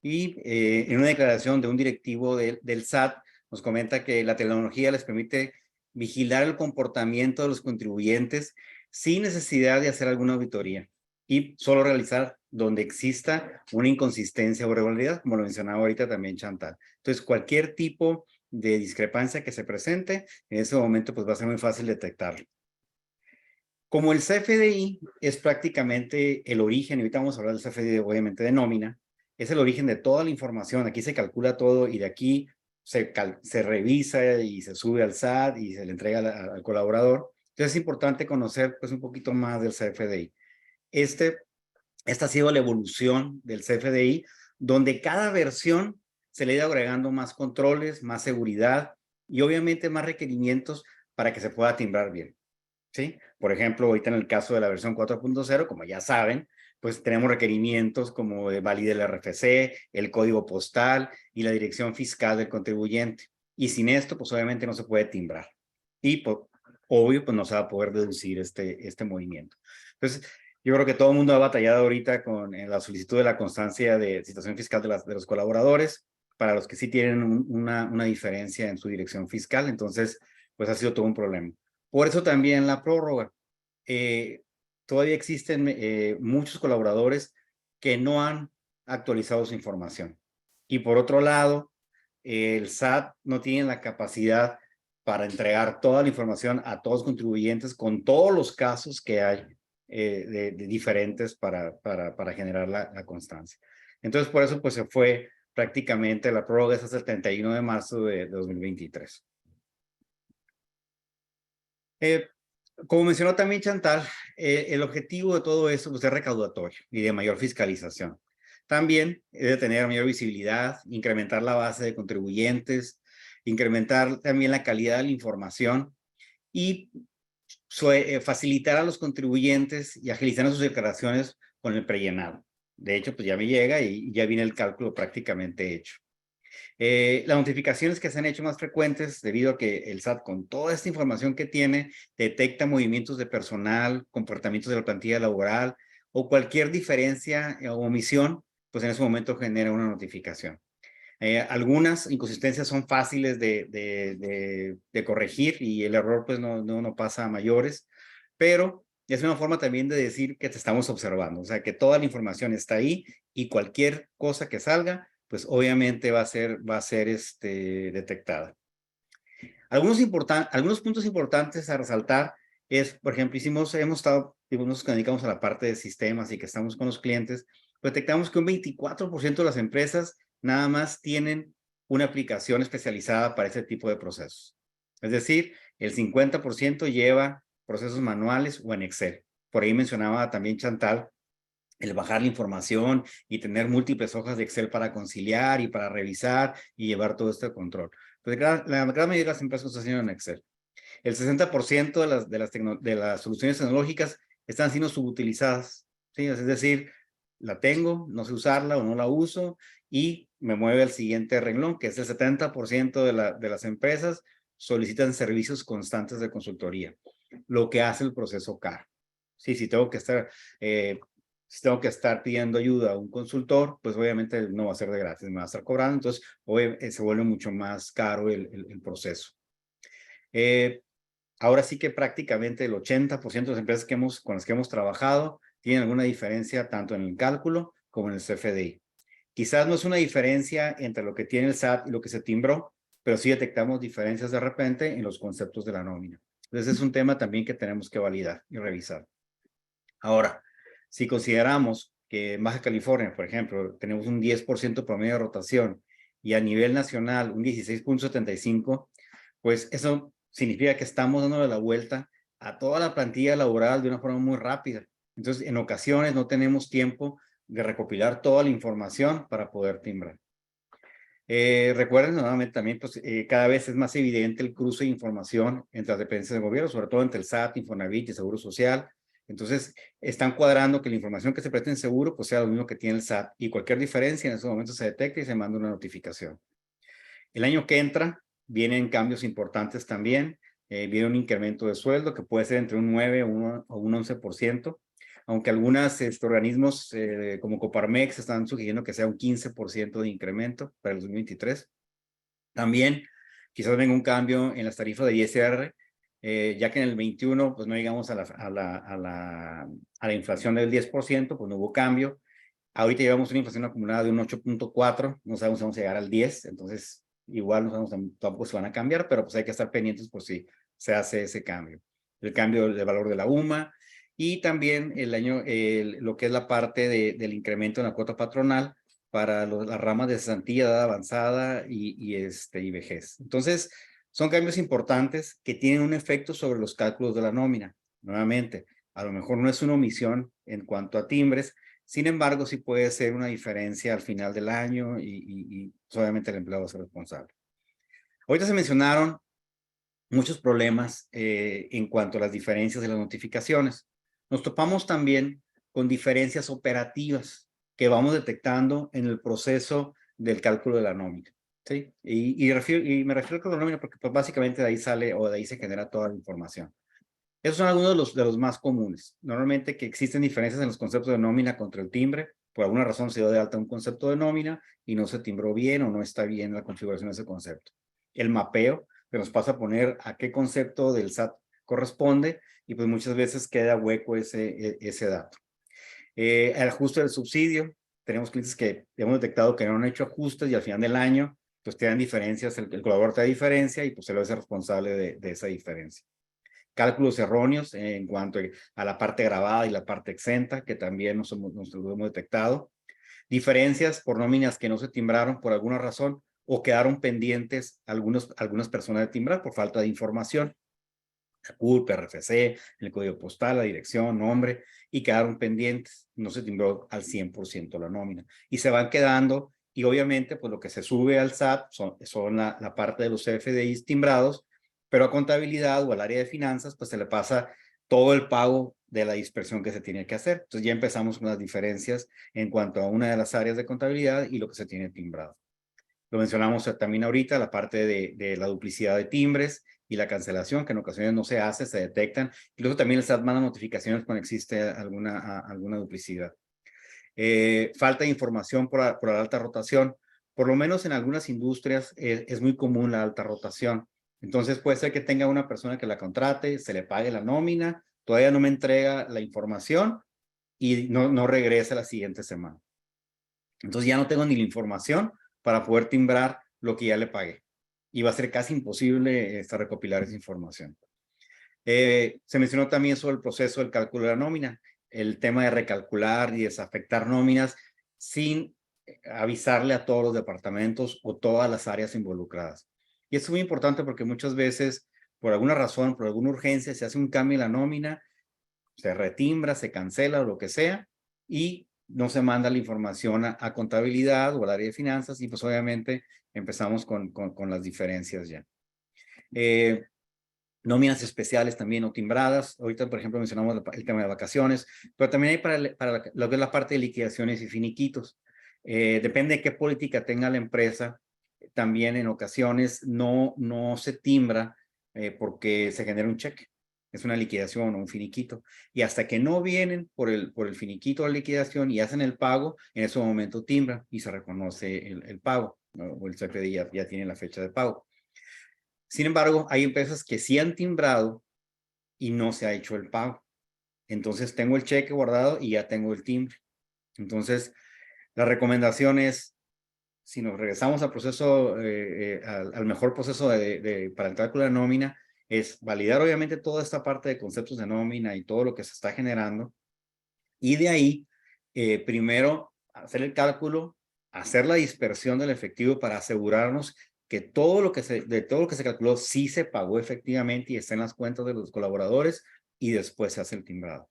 Y en una declaración de un directivo del SAT nos comenta que la tecnología les permite vigilar el comportamiento de los contribuyentes sin necesidad de hacer alguna auditoría y solo realizar donde exista una inconsistencia o irregularidad, como lo mencionaba ahorita también Chantal. Entonces, cualquier tipo de discrepancia que se presente, en ese momento pues va a ser muy fácil detectarlo. Como el CFDI es prácticamente el origen, y ahorita vamos a hablar del CFDI obviamente de nómina, es el origen de toda la información, aquí se calcula todo y de aquí se revisa y se sube al SAT y se le entrega al colaborador. Entonces es importante conocer pues un poquito más del CFDI. Esta ha sido la evolución del CFDI, donde cada versión se le ha ido agregando más controles, más seguridad y obviamente más requerimientos para que se pueda timbrar bien. ¿Sí? Por ejemplo, ahorita en el caso de la versión 4.0, como ya saben, pues tenemos requerimientos como valide el RFC, el código postal y la dirección fiscal del contribuyente. Y sin esto, pues obviamente no se puede timbrar. Y pues, obvio, pues no se va a poder deducir este movimiento. Entonces, yo creo que todo el mundo ha batallado ahorita con la solicitud de la constancia de situación fiscal de los colaboradores, para los que sí tienen una diferencia en su dirección fiscal. Entonces, pues ha sido todo un problema. Por eso también la prórroga. Todavía existen muchos colaboradores que no han actualizado su información. Y por otro lado, el SAT no tiene la capacidad para entregar toda la información a todos los contribuyentes con todos los casos que hay de diferentes para generar la constancia. Entonces, por eso pues se fue prácticamente la prórroga hasta el 31 de marzo de 2023. Como mencionó también Chantal, el objetivo de todo esto pues, es recaudatorio y de mayor fiscalización. También es de tener mayor visibilidad, incrementar la base de contribuyentes, incrementar también la calidad de la información y facilitar a los contribuyentes y agilizar sus declaraciones con el prellenado. De hecho, pues ya me llega y ya viene el cálculo prácticamente hecho. Las notificaciones que se han hecho más frecuentes debido a que el SAT, con toda esta información que tiene, detecta movimientos de personal, comportamientos de la plantilla laboral o cualquier diferencia o omisión, pues en ese momento genera una notificación. Algunas inconsistencias son fáciles de corregir y el error pues no pasa a mayores, pero es una forma también de decir que te estamos observando, o sea que toda la información está ahí y cualquier cosa que salga, pues obviamente va a ser detectada. Algunos puntos importantes a resaltar es, por ejemplo, nos dedicamos a la parte de sistemas y que estamos con los clientes, detectamos que un 24% de las empresas nada más tienen una aplicación especializada para ese tipo de procesos. Es decir, el 50% lleva procesos manuales o en Excel. Por ahí mencionaba también Chantal el bajar la información y tener múltiples hojas de Excel para conciliar y para revisar y llevar todo este control. Pues la gran mayoría de las empresas lo están haciendo en Excel. El 60% de las soluciones tecnológicas están siendo subutilizadas. ¿Sí? Es decir, la tengo, no sé usarla o no la uso y me mueve al siguiente renglón, que es el 70% de las empresas solicitan servicios constantes de consultoría, lo que hace el proceso caro. Sí, si tengo que estar pidiendo ayuda a un consultor, pues obviamente no va a ser de gratis, me va a estar cobrando, entonces se vuelve mucho más caro el proceso. Ahora sí que prácticamente el 80% de las empresas con las que hemos trabajado tienen alguna diferencia tanto en el cálculo como en el CFDI. Quizás no es una diferencia entre lo que tiene el SAT y lo que se timbró, pero sí detectamos diferencias de repente en los conceptos de la nómina. Entonces es un tema también que tenemos que validar y revisar. Ahora, si consideramos que en Baja California, por ejemplo, tenemos un 10% promedio de rotación y a nivel nacional un 16.75, pues eso significa que estamos dándole la vuelta a toda la plantilla laboral de una forma muy rápida. Entonces, en ocasiones no tenemos tiempo de recopilar toda la información para poder timbrar. Recuerden nuevamente también, pues cada vez es más evidente el cruce de información entre las dependencias del gobierno, sobre todo entre el SAT, Infonavit y Seguro Social. Entonces, están cuadrando que la información que se preste en seguro, pues sea lo mismo que tiene el SAT y cualquier diferencia en ese momento se detecta y se manda una notificación. El año que entra vienen cambios importantes también. Viene un incremento de sueldo que puede ser entre un 9 o un 11%, aunque algunos organismos como Coparmex están sugiriendo que sea un 15% de incremento para el 2023. También quizás venga un cambio en las tarifas de ISR. ya que en el 21 pues no llegamos a la inflación del 10%, pues no hubo cambio. Ahorita llevamos una inflación acumulada de un 8.4, no sabemos si vamos a llegar al 10, entonces igual no sabemos tampoco si van a cambiar, pero pues hay que estar pendientes por si se hace ese cambio. El cambio de valor de la UMA y también lo que es la parte del incremento en la cuota patronal para las ramas de cesantía, edad avanzada y vejez. Entonces, son cambios importantes que tienen un efecto sobre los cálculos de la nómina. Nuevamente, a lo mejor no es una omisión en cuanto a timbres, sin embargo, sí puede ser una diferencia al final del año y pues, obviamente el empleado va a ser responsable. Ahorita se mencionaron muchos problemas en cuanto a las diferencias de las notificaciones. Nos topamos también con diferencias operativas que vamos detectando en el proceso del cálculo de la nómina. ¿Sí? Y me refiero al cálculo de la nómina porque pues, básicamente de ahí sale o de ahí se genera toda la información. Esos son algunos de los más comunes. Normalmente que existen diferencias en los conceptos de nómina contra el timbre. Por alguna razón se dio de alta un concepto de nómina y no se timbró bien o no está bien la configuración de ese concepto. El mapeo, que nos pasa a poner a qué concepto del SAT corresponde y pues muchas veces queda hueco ese dato. El ajuste del subsidio. Tenemos clientes que hemos detectado que no han hecho ajustes y al final del año pues te dan diferencias, el colaborador te da diferencia y pues se lo hace responsable de esa diferencia. Cálculos erróneos en cuanto a la parte grabada y la parte exenta, que también nos hemos detectado. Diferencias por nóminas que no se timbraron por alguna razón o quedaron pendientes algunas personas de timbrar por falta de información. La CURP, RFC, el código postal, la dirección, nombre, y quedaron pendientes. No se timbró al 100% la nómina. Y se van quedando, y obviamente, pues lo que se sube al SAT son la parte de los CFDIs timbrados, pero a contabilidad o al área de finanzas, pues se le pasa todo el pago de la dispersión que se tiene que hacer. Entonces ya empezamos con las diferencias en cuanto a una de las áreas de contabilidad y lo que se tiene timbrado. Lo mencionamos también ahorita, la parte de la duplicidad de timbres y la cancelación, que en ocasiones no se hace, se detectan. Incluso también el SAT manda notificaciones cuando existe alguna duplicidad. Falta de información por la alta rotación. Por lo menos en algunas industrias es muy común la alta rotación. Entonces puede ser que tenga una persona que la contrate, se le pague la nómina, todavía no me entrega la información y no regresa la siguiente semana. Entonces ya no tengo ni la información para poder timbrar lo que ya le pagué. Y va a ser casi imposible recopilar esa información. Se mencionó también sobre el proceso del cálculo de la nómina, el tema de recalcular y desafectar nóminas sin avisarle a todos los departamentos o todas las áreas involucradas. Y esto es muy importante porque muchas veces, por alguna razón, por alguna urgencia, se hace un cambio en la nómina, se retimbra, se cancela o lo que sea, y no se manda la información a contabilidad o al área de finanzas y pues obviamente empezamos con las diferencias ya. Nóminas especiales también o timbradas. Ahorita, por ejemplo, mencionamos el tema de vacaciones, pero también hay para lo que es la parte de liquidaciones y finiquitos. Depende de qué política tenga la empresa. También en ocasiones no se timbra porque se genera un cheque. Es una liquidación o un finiquito. Y hasta que no vienen por el finiquito o la liquidación y hacen el pago, en ese momento timbra y se reconoce el pago, ¿no? O el CFDI ya tiene la fecha de pago. Sin embargo, hay empresas que sí han timbrado y no se ha hecho el pago. Entonces tengo el cheque guardado y ya tengo el timbre. Entonces, la recomendación es, si nos regresamos al proceso, al mejor proceso para el cálculo de nómina, es validar obviamente toda esta parte de conceptos de nómina y todo lo que se está generando. Y de ahí, primero, hacer el cálculo, hacer la dispersión del efectivo para asegurarnos que todo lo que se calculó sí se pagó efectivamente y está en las cuentas de los colaboradores y después se hace el timbrado.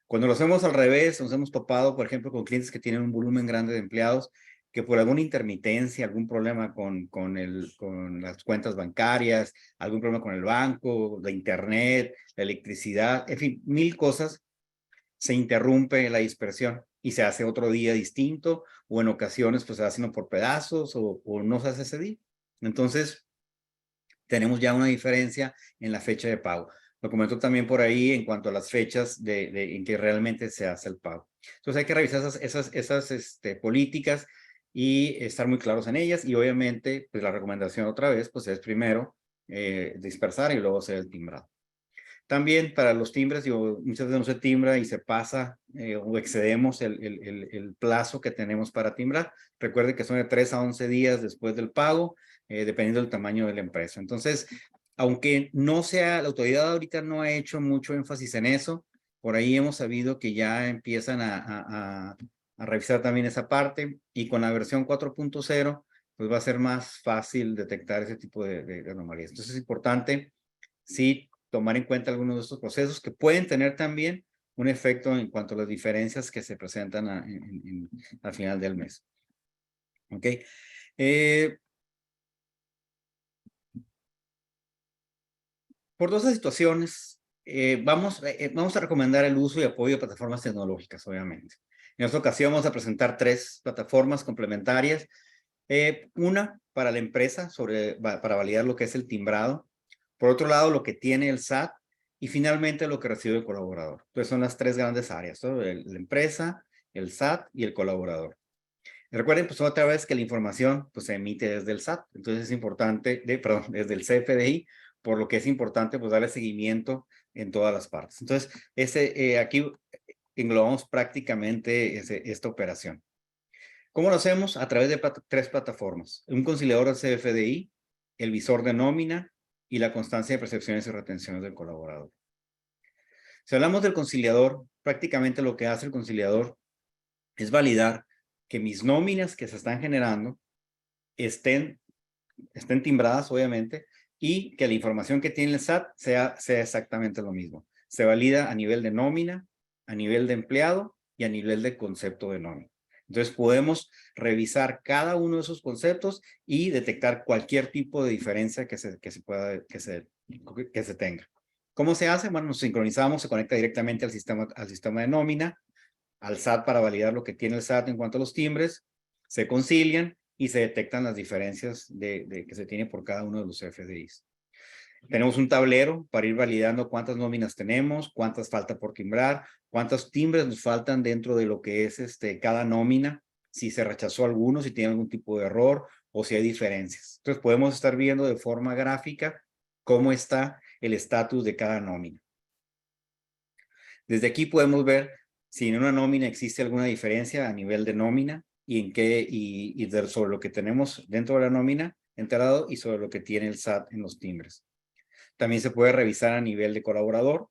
Cuando lo hacemos al revés, nos hemos topado, por ejemplo, con clientes que tienen un volumen grande de empleados que por alguna intermitencia, algún problema con las cuentas bancarias, algún problema con el banco, de internet, la electricidad, en fin, 1000 cosas, se interrumpe la dispersión y se hace otro día distinto o en ocasiones pues se va haciendo por pedazos o no se hace ese día. Entonces, tenemos ya una diferencia en la fecha de pago. Lo comentó también por ahí en cuanto a las fechas en que realmente se hace el pago. Entonces hay que revisar esas políticas y estar muy claros en ellas y obviamente pues la recomendación otra vez pues es primero dispersar y luego hacer el timbrado. También para los timbres, muchas veces no se timbra y se pasa o excedemos el plazo que tenemos para timbrar. Recuerde que son de 3 a 11 días después del pago, dependiendo del tamaño de la empresa. Entonces, aunque no sea, la autoridad ahorita no ha hecho mucho énfasis en eso, por ahí hemos sabido que ya empiezan a revisar también esa parte, y con la versión 4.0, pues va a ser más fácil detectar ese tipo de anomalías. Entonces es importante, sí, tomar en cuenta algunos de estos procesos que pueden tener también un efecto en cuanto a las diferencias que se presentan al final del mes. ¿Ok? Por todas esas situaciones, vamos a recomendar el uso y apoyo de plataformas tecnológicas, obviamente. En esta ocasión vamos a presentar 3 plataformas complementarias. Una para la empresa para validar lo que es el timbrado. Por otro lado, lo que tiene el SAT. Y finalmente, lo que recibe el colaborador. Entonces, son las 3 grandes áreas, ¿no? La empresa, el SAT y el colaborador. Recuerden, pues, otra vez que la información pues, se emite desde el SAT. Entonces, es importante, perdón, desde el CFDI, por lo que es importante pues, darle seguimiento en todas las partes. Entonces, aquí englobamos prácticamente esta operación. ¿Cómo lo hacemos? A través de 3 plataformas. Un conciliador del CFDI, el visor de nómina y la constancia de percepciones y retenciones del colaborador. Si hablamos del conciliador, prácticamente lo que hace el conciliador es validar que mis nóminas que se están generando estén timbradas, obviamente, y que la información que tiene el SAT sea exactamente lo mismo. Se valida a nivel de nómina, a nivel de empleado y a nivel de concepto de nómina. Entonces podemos revisar cada uno de esos conceptos y detectar cualquier tipo de diferencia que se tenga. ¿Cómo se hace? Bueno, nos sincronizamos, se conecta directamente al sistema de nómina, al SAT para validar lo que tiene el SAT en cuanto a los timbres, se concilian y se detectan las diferencias que se tiene por cada uno de los FDIs. Tenemos un tablero para ir validando cuántas nóminas tenemos, cuántas falta por timbrar, cuántos timbres nos faltan dentro de lo que es cada nómina, si se rechazó alguno, si tiene algún tipo de error o si hay diferencias. Entonces podemos estar viendo de forma gráfica cómo está el estatus de cada nómina. Desde aquí podemos ver si en una nómina existe alguna diferencia a nivel de nómina y sobre lo que tenemos dentro de la nómina enterado y sobre lo que tiene el SAT en los timbres. También se puede revisar a nivel de colaborador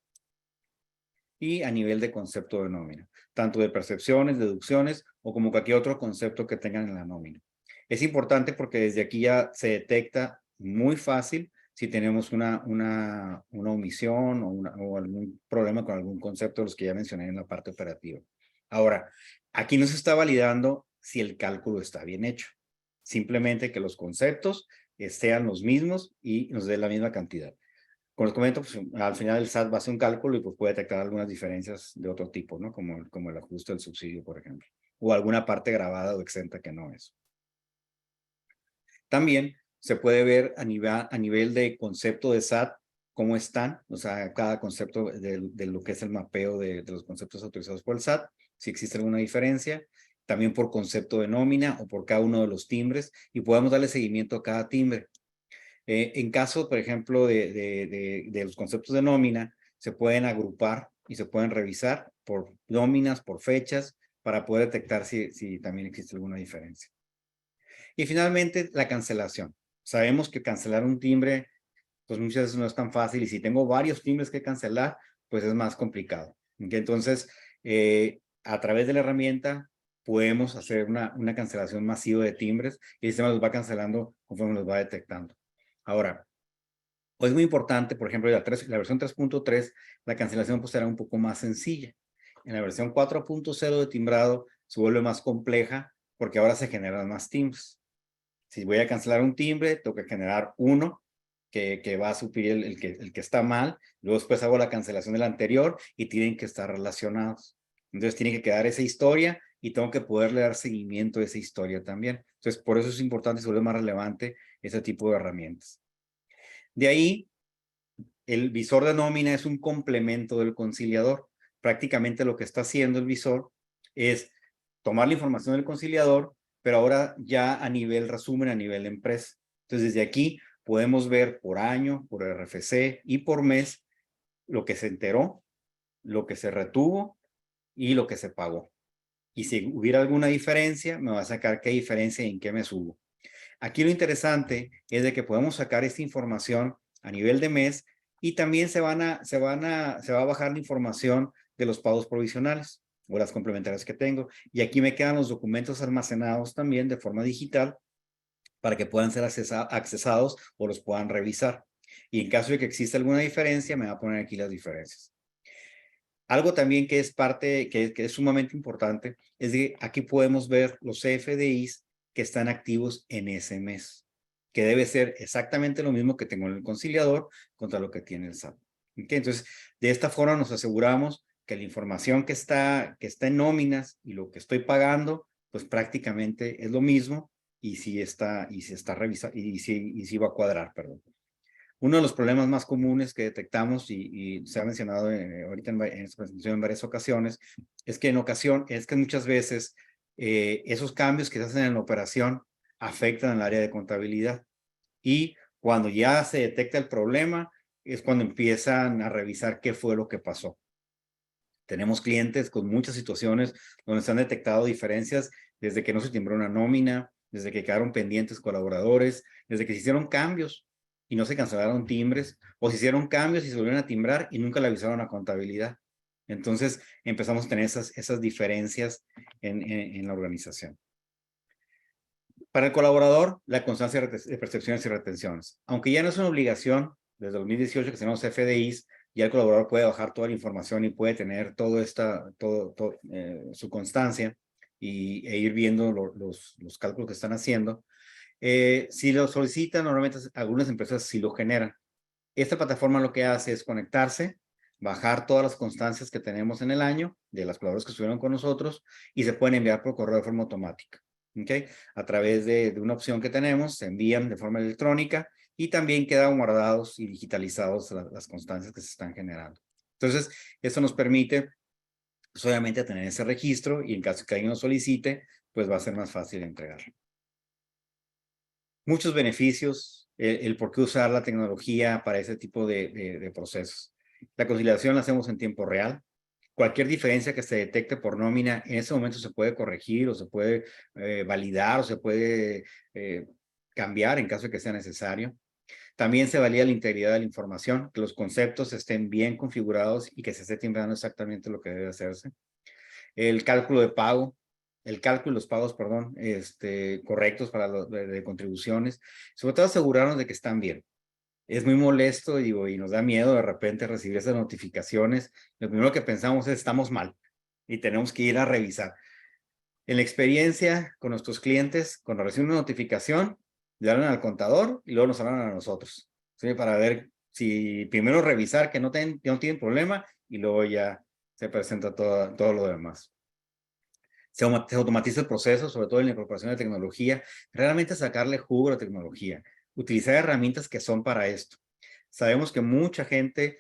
y a nivel de concepto de nómina, tanto de percepciones, deducciones o como cualquier otro concepto que tengan en la nómina. Es importante porque desde aquí ya se detecta muy fácil si tenemos una omisión o algún problema con algún concepto de los que ya mencioné en la parte operativa. Ahora, aquí no se está validando si el cálculo está bien hecho. Simplemente que los conceptos sean los mismos y nos dé la misma cantidad. Como les comento, pues, al final el SAT va a hacer un cálculo y pues, puede detectar algunas diferencias de otro tipo, ¿no? Como el ajuste del subsidio, por ejemplo. O alguna parte grabada o exenta que no es. También se puede ver a nivel de concepto de SAT cómo están, o sea, cada concepto de lo que es el mapeo de los conceptos autorizados por el SAT, si existe alguna diferencia, también por concepto de nómina o por cada uno de los timbres, y podemos darle seguimiento a cada timbre. En caso, por ejemplo, de los conceptos de nómina, se pueden agrupar y se pueden revisar por nóminas, por fechas, para poder detectar si también existe alguna diferencia. Y finalmente, la cancelación. Sabemos que cancelar un timbre, pues muchas veces no es tan fácil, y si tengo varios timbres que cancelar, pues es más complicado. Entonces, a través de la herramienta, podemos hacer una cancelación masiva de timbres y el sistema los va cancelando conforme los va detectando. Ahora, es muy importante, por ejemplo, la versión 3.3, la cancelación pues será un poco más sencilla. En la versión 4.0 de timbrado se vuelve más compleja porque ahora se generan más timbres. Si voy a cancelar un timbre, tengo que generar uno que va a suplir el que está mal, luego después hago la cancelación del anterior y tienen que estar relacionados. Entonces tiene que quedar esa historia y tengo que poderle dar seguimiento a esa historia también. Entonces por eso es importante, se vuelve más relevante ese tipo de herramientas. De ahí, el visor de nómina es un complemento del conciliador. Prácticamente lo que está haciendo el visor es tomar la información del conciliador, pero ahora ya a nivel resumen, a nivel empresa. Entonces, desde aquí podemos ver por año, por RFC y por mes lo que se enteró, lo que se retuvo y lo que se pagó. Y si hubiera alguna diferencia, me va a sacar qué diferencia y en qué me subo. Aquí lo interesante es de que podemos sacar esta información a nivel de mes y también se va a bajar la información de los pagos provisionales o las complementarias que tengo. Y aquí me quedan los documentos almacenados también de forma digital para que puedan ser accesados o los puedan revisar. Y en caso de que exista alguna diferencia, me va a poner aquí las diferencias. Algo también que es parte, que es sumamente importante, es que aquí podemos ver los CFDIs que están activos en ese mes, que debe ser exactamente lo mismo que tengo en el conciliador contra lo que tiene el SAT. ¿Okay? Entonces, de esta forma nos aseguramos que la información que está en nóminas y lo que estoy pagando, pues prácticamente es lo mismo y si está revisado y si va a cuadrar, perdón. Uno de los problemas más comunes que detectamos y se ha mencionado ahorita en esta presentación en varias ocasiones, es que muchas veces esos cambios que se hacen en la operación afectan al área de contabilidad. Y cuando ya se detecta el problema, es cuando empiezan a revisar qué fue lo que pasó. Tenemos clientes con muchas situaciones donde se han detectado diferencias desde que no se timbró una nómina, desde que quedaron pendientes colaboradores, desde que se hicieron cambios y no se cancelaron timbres, o se hicieron cambios y se volvieron a timbrar y nunca le avisaron a contabilidad. Entonces empezamos a tener esas diferencias en la organización. Para el colaborador, la constancia de percepciones y retenciones. Aunque ya no es una obligación, desde 2018 que tenemos FDIs, ya el colaborador puede bajar toda la información y puede tener su constancia e ir viendo los cálculos que están haciendo. Si lo solicitan, normalmente algunas empresas sí lo generan. Esta plataforma lo que hace es conectarse, bajar todas las constancias que tenemos en el año de las colaboradores que estuvieron con nosotros y se pueden enviar por correo de forma automática. ¿Okay? A través de una opción que tenemos, se envían de forma electrónica y también quedan guardados y digitalizados las constancias que se están generando. Entonces, eso nos permite, pues, obviamente, tener ese registro y en caso que alguien lo solicite, pues va a ser más fácil entregar. Muchos beneficios, el por qué usar la tecnología para ese tipo de procesos. La conciliación la hacemos en tiempo real. Cualquier diferencia que se detecte por nómina, en ese momento se puede corregir o se puede validar o se puede cambiar en caso de que sea necesario. También se valida la integridad de la información, que los conceptos estén bien configurados y que se esté timbrando exactamente lo que debe hacerse. El cálculo de pago, el cálculo de los pagos, perdón, correctos para de contribuciones. Sobre todo asegurarnos de que están bien. Es muy molesto, digo, y nos da miedo de repente recibir esas notificaciones. Lo primero que pensamos es estamos mal y tenemos que ir a revisar. En la experiencia con nuestros clientes, cuando reciben una notificación, le hablan al contador y luego nos hablan a nosotros, ¿sí? Para ver si primero revisar que no tienen problema y luego ya se presenta todo lo demás. Se automatiza el proceso, sobre todo en la incorporación de tecnología, realmente sacarle jugo a la tecnología, utilizar herramientas que son para esto. Sabemos que mucha gente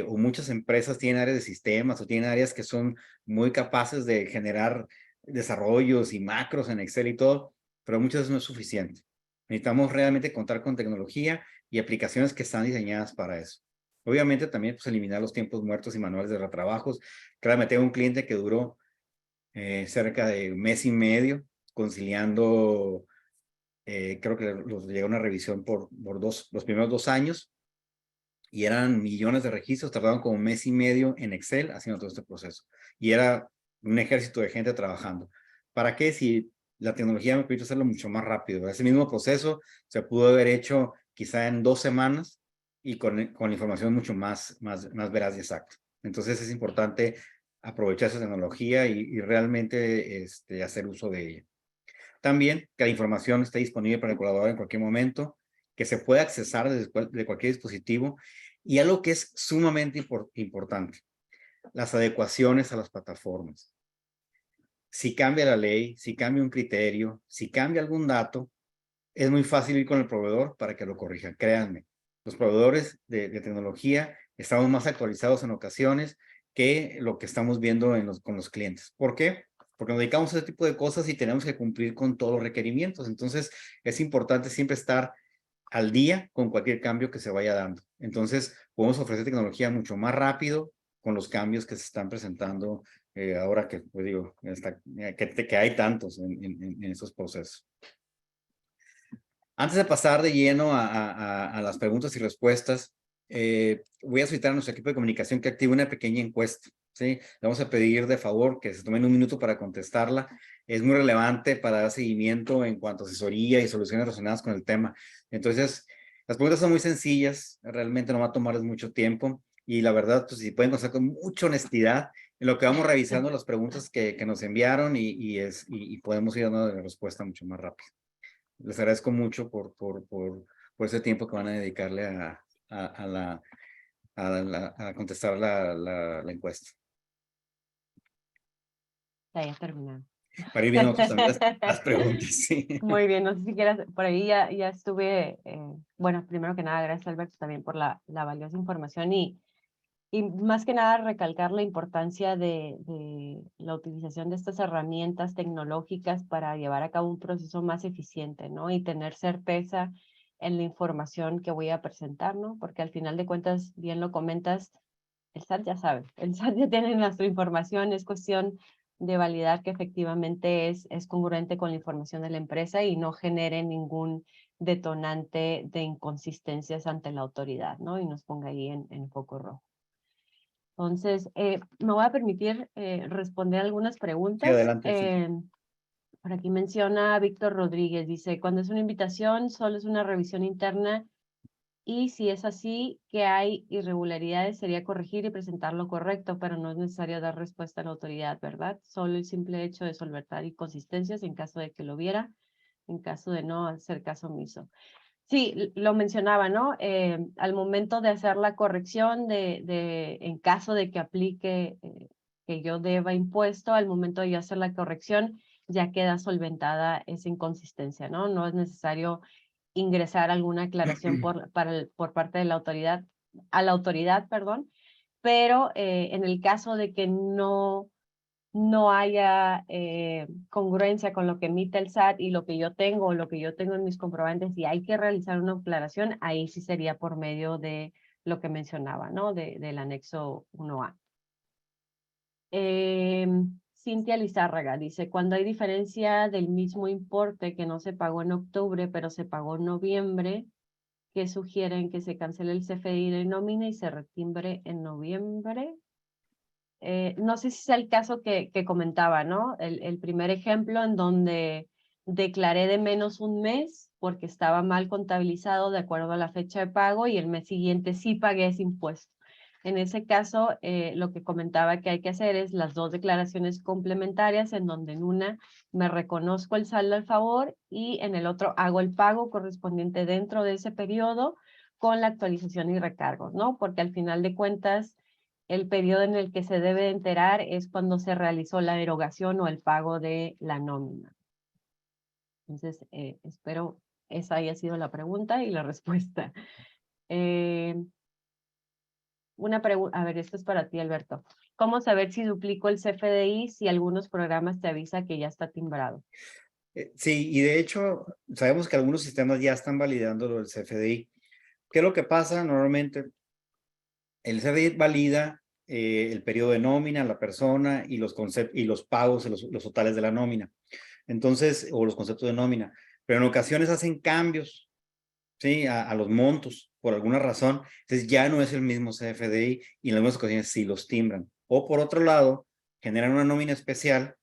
o muchas empresas tienen áreas de sistemas o tienen áreas que son muy capaces de generar desarrollos y macros en Excel y todo, pero muchas veces no es suficiente. Necesitamos realmente contar con tecnología y aplicaciones que están diseñadas para eso. Obviamente también pues, eliminar los tiempos muertos y manuales de retrabajos. Créame, tengo un cliente que duró cerca de un mes y medio conciliando, creo que los llegó una revisión por los primeros 2 años y eran millones de registros, tardaron como un mes y medio en Excel haciendo todo este proceso. Y era un ejército de gente trabajando. ¿Para qué? Si la tecnología me permite hacerlo mucho más rápido. Ese mismo proceso se pudo haber hecho quizá en 2 semanas y con la información mucho más veraz y exacta. Entonces es importante aprovechar esa tecnología y realmente hacer uso de ella. También que la información esté disponible para el colaborador en cualquier momento, que se pueda accesar de cualquier dispositivo y algo que es sumamente importante, las adecuaciones a las plataformas. Si cambia la ley, si cambia un criterio, si cambia algún dato, es muy fácil ir con el proveedor para que lo corrija. Créanme, los proveedores de tecnología estamos más actualizados en ocasiones que lo que estamos viendo con los clientes. ¿Por qué? Porque nos dedicamos a ese tipo de cosas y tenemos que cumplir con todos los requerimientos. Entonces, es importante siempre estar al día con cualquier cambio que se vaya dando. Entonces, podemos ofrecer tecnología mucho más rápido con los cambios que se están presentando ahora que, pues digo, que hay tantos en esos procesos. Antes de pasar de lleno a las preguntas y respuestas, voy a solicitar a nuestro equipo de comunicación que active una pequeña encuesta. ¿Sí? Le vamos a pedir de favor que se tomen un minuto para contestarla. Es muy relevante para dar seguimiento en cuanto a asesoría y soluciones relacionadas con el tema. Entonces, las preguntas son muy sencillas, realmente no va a tomarles mucho tiempo y la verdad, pues si pueden contestar con mucha honestidad, en lo que vamos revisando las preguntas que nos enviaron y podemos ir dando la respuesta mucho más rápido. Les agradezco mucho por ese tiempo que van a dedicarle a contestar la encuesta. Ya terminado. Para ir viendo nosotros también las preguntas, sí. Muy bien, no sé si quieras, por ahí ya estuve, bueno, primero que nada, gracias Alberto también por la valiosa información y más que nada recalcar la importancia de la utilización de estas herramientas tecnológicas para llevar a cabo un proceso más eficiente, ¿no? Y tener certeza en la información que voy a presentar, ¿no? Porque al final de cuentas, bien lo comentas, el SAT ya sabe, el SAT ya tiene nuestra información, es cuestión de validar que efectivamente es congruente con la información de la empresa y no genere ningún detonante de inconsistencias ante la autoridad, ¿no? Y nos ponga ahí en foco rojo. Entonces, me voy a permitir responder algunas preguntas. Sí, adelante. Sí. Por aquí menciona Víctor Rodríguez, dice, cuando es una invitación, solo es una revisión interna y si es así, que hay irregularidades, sería corregir y presentar lo correcto, pero no es necesario dar respuesta a la autoridad, ¿verdad? Solo el simple hecho de solventar inconsistencias en caso de que lo hubiera, en caso de no hacer caso omiso. Sí, lo mencionaba, ¿no? Al momento de hacer la corrección en caso de que aplique que yo deba impuesto, al momento de yo hacer la corrección, ya queda solventada esa inconsistencia, ¿no? No es necesario ingresar alguna aclaración por parte de la autoridad, a la autoridad, perdón, pero en el caso de que no haya congruencia con lo que emite el SAT y lo que yo tengo, o lo que yo tengo en mis comprobantes, y hay que realizar una aclaración, ahí sí sería por medio de lo que mencionaba, ¿no? Del anexo 1A. Cintia Lizárraga dice, cuando hay diferencia del mismo importe que no se pagó en octubre, pero se pagó en noviembre, ¿qué sugieren? Que se cancele el CFDI de nómina y se retimbre en noviembre. No sé si es el caso que comentaba, ¿no? El primer ejemplo en donde declaré de menos un mes porque estaba mal contabilizado de acuerdo a la fecha de pago y el mes siguiente sí pagué ese impuesto. En ese caso, lo que comentaba que hay que hacer es las dos declaraciones complementarias en donde en una me reconozco el saldo al favor y en el otro hago el pago correspondiente dentro de ese periodo con la actualización y recargos, ¿no? Porque al final de cuentas, el periodo en el que se debe enterar es cuando se realizó la erogación o el pago de la nómina. Entonces, espero esa haya sido la pregunta y la respuesta. Una pregunta, a ver, esto es para ti, Alberto. ¿Cómo saber si duplico el CFDI si algunos programas te avisan que ya está timbrado? Sí, y de hecho, sabemos que algunos sistemas ya están validando lo del CFDI. ¿Qué es lo que pasa normalmente? El CFDI valida el periodo de nómina, la persona y los pagos, los totales de la nómina. Entonces, o los conceptos de nómina. Pero en ocasiones hacen cambios, ¿sí? A los montos, por alguna razón. Entonces, ya no es el mismo CFDI y en algunas ocasiones sí los timbran. O por otro lado, generan una nómina especial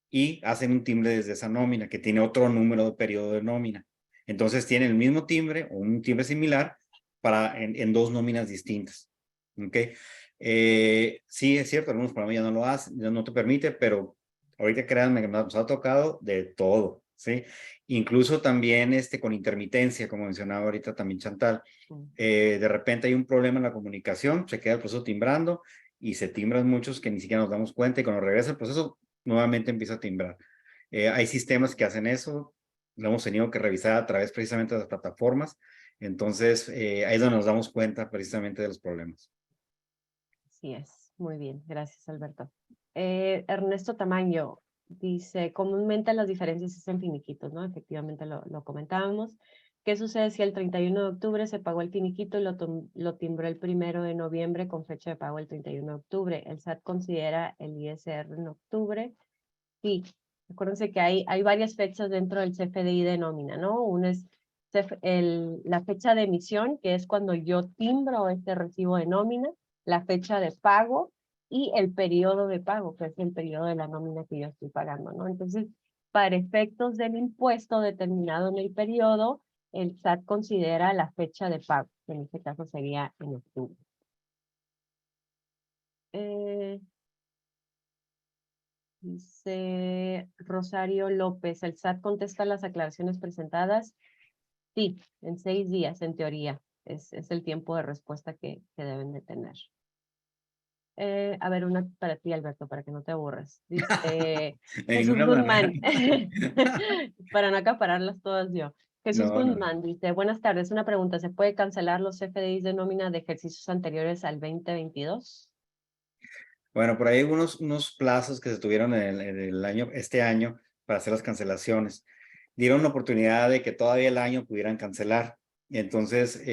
y hacen un timbre desde esa nómina que tiene otro número de periodo de nómina. Entonces, tienen el mismo timbre o un timbre similar en dos nóminas distintas. ¿Ok? Sí, es cierto, algunos programas ya no lo hacen, ya no te permite, pero ahorita créanme que nos ha tocado de todo, ¿sí? Incluso también con intermitencia, como mencionaba ahorita también Chantal. De repente hay un problema en la comunicación, se queda el proceso timbrando y se timbran muchos que ni siquiera nos damos cuenta y cuando regresa el proceso nuevamente empieza a timbrar. Hay sistemas que hacen eso, lo hemos tenido que revisar a través precisamente de las plataformas, entonces ahí es donde nos damos cuenta precisamente de los problemas. Así es, muy bien, gracias Alberto. Ernesto Tamaño dice, comúnmente las diferencias es en finiquitos, ¿no? Efectivamente lo comentábamos. ¿Qué sucede si el 31 de octubre se pagó el finiquito y lo timbró el 1 de noviembre con fecha de pago el 31 de octubre? ¿El SAT considera el ISR en octubre? Sí, acuérdense que hay varias fechas dentro del CFDI de nómina, ¿no? Una es la fecha de emisión, que es cuando yo timbro este recibo de nómina, la fecha de pago y el periodo de pago, que es el periodo de la nómina que yo estoy pagando, ¿no? Entonces, para efectos del impuesto determinado en el periodo, el SAT considera la fecha de pago, que en este caso sería en octubre. Dice Rosario López, ¿el SAT contesta las aclaraciones presentadas? Sí, en 6 días, en teoría. Es el tiempo de respuesta que deben de tener. A ver, una para ti, Alberto, para que no te aburras. Dice De Jesús ninguna manera. Guzmán, para no acapararlas todas yo. Jesús No, no. Guzmán dice, buenas tardes, una pregunta, ¿se puede cancelar los CFDIs de nómina de ejercicios anteriores al 2022? Bueno, por ahí hay unos plazos que se tuvieron en el año, este año para hacer las cancelaciones. Dieron la oportunidad de que todavía el año pudieran cancelar. Y entonces,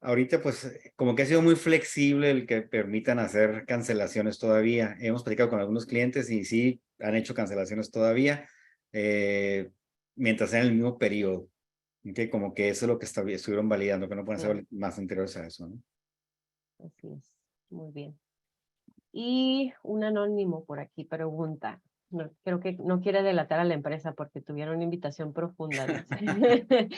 ahorita pues como que ha sido muy flexible el que permitan hacer cancelaciones todavía. Hemos platicado con algunos clientes y sí han hecho cancelaciones todavía, eh, mientras sea en el mismo periodo. Que como que eso es lo que estuvieron validando, que no pueden ser más anteriores a eso, ¿no? Así es, muy bien. Y un anónimo por aquí pregunta, no, creo que no quiere delatar a la empresa porque tuvieron una invitación profunda, dice.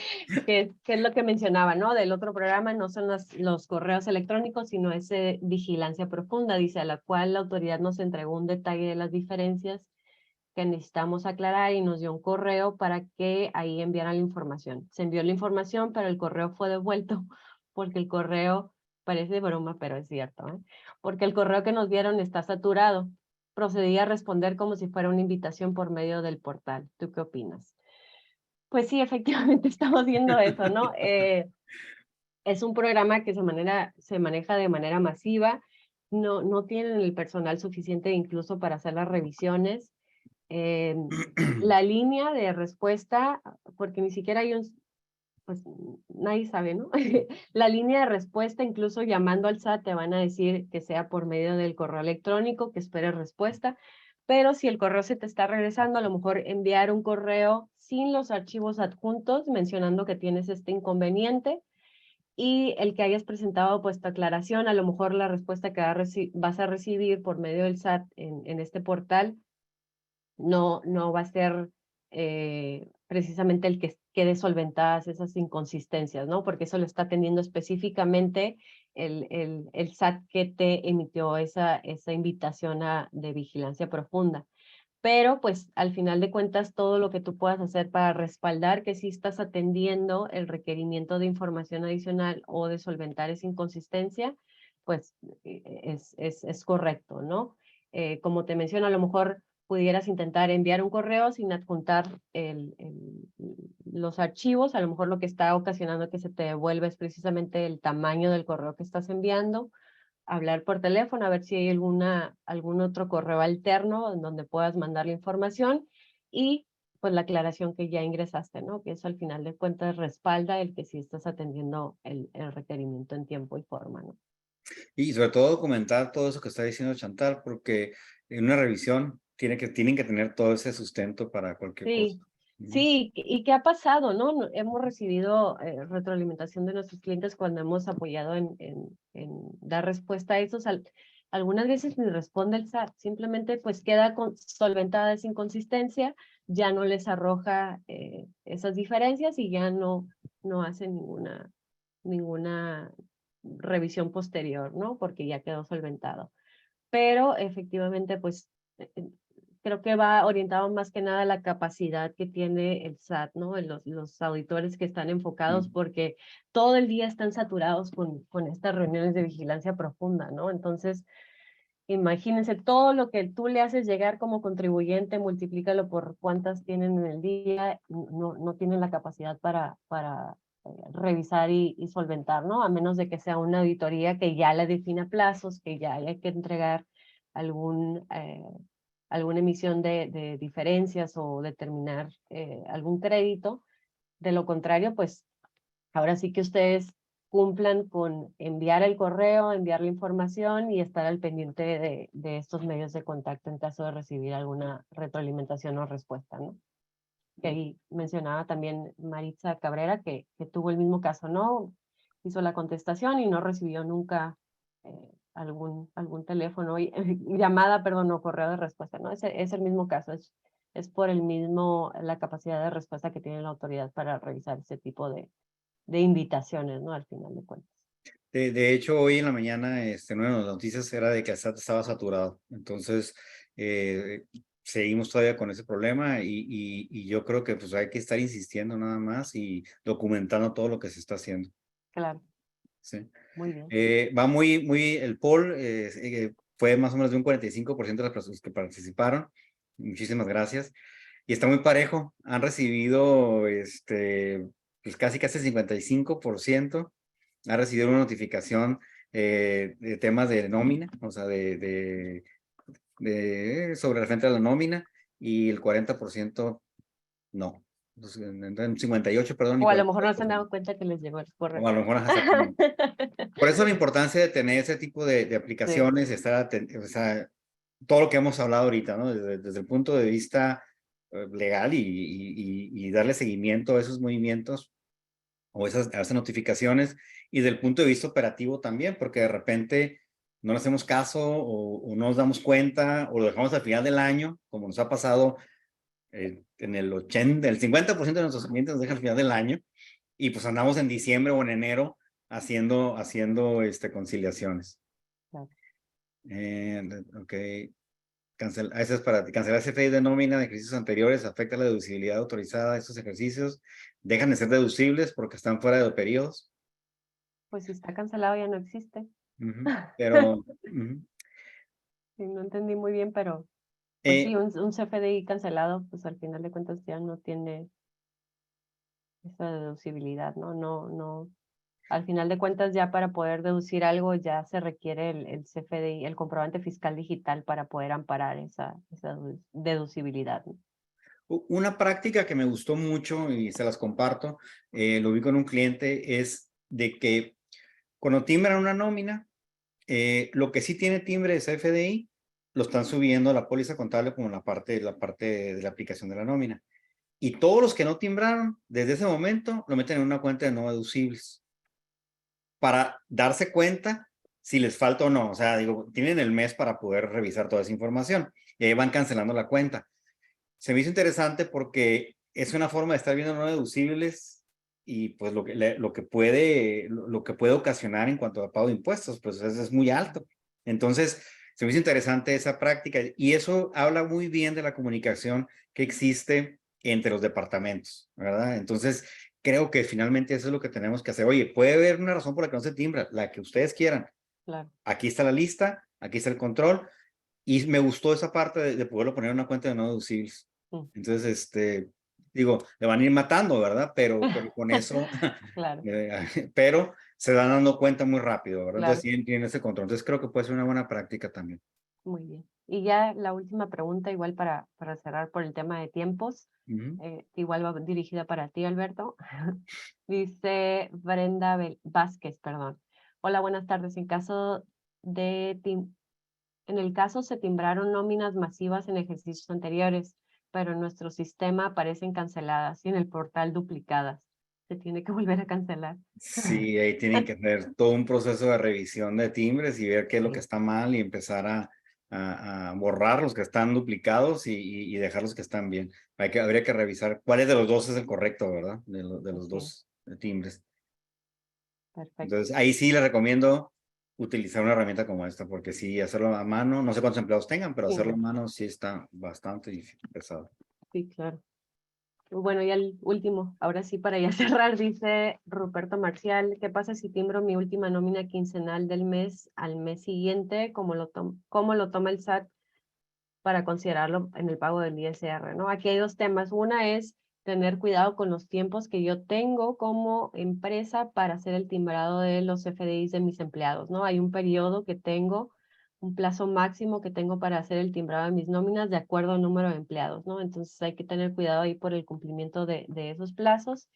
que es lo que mencionaba, ¿no? Del otro programa no son los correos electrónicos, sino es vigilancia profunda, dice, a la cual la autoridad nos entregó un detalle de las diferencias que necesitamos aclarar y nos dio un correo para que ahí enviaran la información. Se envió la información, pero el correo fue devuelto porque el correo, parece broma, pero es cierto, ¿eh? Porque el correo que nos dieron está saturado. Procedí a responder como si fuera una invitación por medio del portal. ¿Tú qué opinas? Pues sí, efectivamente estamos viendo eso, ¿no? Es un programa que se maneja de manera masiva, no tienen el personal suficiente incluso para hacer las revisiones. La línea de respuesta, porque ni siquiera hay pues nadie sabe, ¿no? La línea de respuesta, incluso llamando al SAT, te van a decir que sea por medio del correo electrónico, que esperes respuesta, pero si el correo se te está regresando, a lo mejor enviar un correo sin los archivos adjuntos, mencionando que tienes este inconveniente, y el que hayas presentado pues tu aclaración, a lo mejor la respuesta que vas a recibir por medio del SAT en este portal no va a ser precisamente el que quede solventadas esas inconsistencias, ¿no? Porque eso lo está atendiendo específicamente el SAT que te emitió esa invitación de vigilancia profunda. Pero pues al final de cuentas todo lo que tú puedas hacer para respaldar que sí estás atendiendo el requerimiento de información adicional o de solventar esa inconsistencia, pues es correcto, ¿no? Como te menciono, a lo mejor pudieras intentar enviar un correo sin adjuntar los archivos, a lo mejor lo que está ocasionando que se te devuelva es precisamente el tamaño del correo que estás enviando, hablar por teléfono, a ver si hay algún otro correo alterno en donde puedas mandar la información y pues la aclaración que ya ingresaste, ¿no? Que eso al final de cuentas respalda el que sí estás atendiendo el requerimiento en tiempo y forma, ¿no? Y sobre todo documentar todo eso que está diciendo Chantal, porque en una revisión tienen que tener todo ese sustento para cualquier cosa. Sí, sí, ¿y qué ha pasado, no? Hemos recibido retroalimentación de nuestros clientes cuando hemos apoyado en dar respuesta a esos. Algunas veces ni responde el SAT, simplemente pues queda solventada esa inconsistencia, ya no les arroja esas diferencias y ya no hace ninguna revisión posterior, ¿no? Porque ya quedó solventado. Pero efectivamente, pues creo que va orientado más que nada a la capacidad que tiene el SAT, ¿no? Los auditores que están enfocados, Mm. porque todo el día están saturados con estas reuniones de vigilancia profunda, ¿no? Entonces, imagínense todo lo que tú le haces llegar como contribuyente, multiplícalo por cuántas tienen en el día, no tienen la capacidad para revisar y solventar, ¿no? A menos de que sea una auditoría que ya le defina plazos, que ya haya que entregar alguna emisión de diferencias o determinar algún crédito, De lo contrario, pues ahora sí que ustedes cumplan con enviar el correo, enviar la información y estar al pendiente de estos medios de contacto en caso de recibir alguna retroalimentación o respuesta, ¿no? Que ahí mencionaba también Maritza Cabrera que tuvo el mismo caso, ¿no? Hizo la contestación y no recibió nunca algún teléfono, llamada, perdón, o correo de respuesta, ¿no? Es el mismo caso, es por la capacidad de respuesta que tiene la autoridad para revisar ese tipo de invitaciones, ¿no? Al final de cuentas. De hecho, hoy en la mañana, una de las noticias era de que el SAT estaba saturado. Entonces, seguimos todavía con ese problema y yo creo que pues hay que estar insistiendo nada más y documentando todo lo que se está haciendo. Claro, Sí. muy bien. Va el poll fue más o menos de un 45% de las personas que participaron. Muchísimas gracias. Y está muy parejo. Han recibido, pues casi 55%. Ha recibido una notificación de temas de nómina, o sea, sobre referente a la nómina, y el 40% no. Entonces, en 58, perdón, y O a lo mejor no se han 40%. dado cuenta que les llegó el correo. O a lo mejor, ajá, exactamente. Por eso la importancia de tener ese tipo de Sí, aplicaciones, o sea, todo lo que hemos hablado ahorita, ¿no? Desde el punto de vista legal y darle seguimiento a esos movimientos o a esas notificaciones, y del punto de vista operativo también, porque de repente no le hacemos caso o no nos damos cuenta o lo dejamos al final del año, como nos ha pasado en el 50% de nuestros clientes nos dejan al final del año y pues andamos en diciembre o en enero haciendo conciliaciones. claro. Ok. Eso es para cancelar CFDI de nómina de ejercicios anteriores, afecta la deducibilidad autorizada de estos ejercicios, dejan de ser deducibles porque están fuera de periodos. Pues si está cancelado ya no existe. Pero Sí, no entendí muy bien, pero pues eh, sí, un CFDI cancelado, pues al final de cuentas ya no tiene esa deducibilidad, ¿no? No, al final de cuentas ya para poder deducir algo ya se requiere el CFDI, el comprobante fiscal digital para poder amparar esa deducibilidad, ¿no? una práctica que me gustó mucho y se las comparto, lo vi con un cliente, es de que cuando timbran una nómina, lo que sí tiene timbre de CFDI, lo están subiendo a la póliza contable como la parte de la aplicación de la nómina. Y todos los que no timbraron, desde ese momento, lo meten en una cuenta de no deducibles para darse cuenta si les falta o no. O sea, digo, tienen el mes para poder revisar toda esa información y ahí van cancelando la cuenta. Se me hizo interesante porque es una forma de estar viendo no deducibles y pues lo que puede ocasionar en cuanto a pago de impuestos, pues es muy alto. Entonces, se me hizo interesante esa práctica y eso habla muy bien de la comunicación que existe entre los departamentos, ¿verdad? Entonces, creo que finalmente eso es lo que tenemos que hacer. Oye, puede haber una razón por la que no se timbra, la que ustedes quieran. Claro. Aquí está la lista, aquí está el control y me gustó esa parte de poderlo poner en una cuenta de no deducibles. Mm. Entonces, digo, le van a ir matando, ¿verdad? Pero con eso, Claro, pero se van dando cuenta muy rápido, ¿verdad? Entonces claro, tienen ese control. Entonces creo que puede ser una buena práctica también. muy bien. Y ya la última pregunta, igual para cerrar por el tema de tiempos, Ujú. igual va dirigida para ti, Alberto. Dice Brenda Vázquez, perdón. Hola, buenas tardes. En el caso se timbraron nóminas masivas en ejercicios anteriores, pero en nuestro sistema aparecen canceladas y en el portal duplicadas. Se tiene que volver a cancelar. Sí, ahí tienen que hacer todo un proceso de revisión de timbres y ver qué es lo que Sí, está mal y empezar a borrar los que están duplicados y dejar los que están bien. Habría que revisar cuál de los dos es el correcto, ¿verdad? De los así es. dos timbres. Perfecto. Entonces, ahí sí les recomiendo utilizar una herramienta como esta, porque sí, hacerlo a mano, no sé cuántos empleados tengan, pero Sí, hacerlo a mano sí está bastante pesado. sí, claro. Bueno, y el último, ahora sí para ya cerrar, dice Ruperto Marcial, ¿qué pasa si timbro mi última nómina quincenal del mes al mes siguiente? ¿Cómo lo toma el SAT para considerarlo en el pago del ISR, ¿no? Aquí hay dos temas. Una es tener cuidado con los tiempos que yo tengo como empresa para hacer el timbrado de los FDIs de mis empleados, ¿no? Hay un periodo que tengo un plazo máximo que tengo para hacer el timbrado de mis nóminas de acuerdo al número de empleados, ¿no? Entonces hay que tener cuidado ahí por el cumplimiento de esos plazos.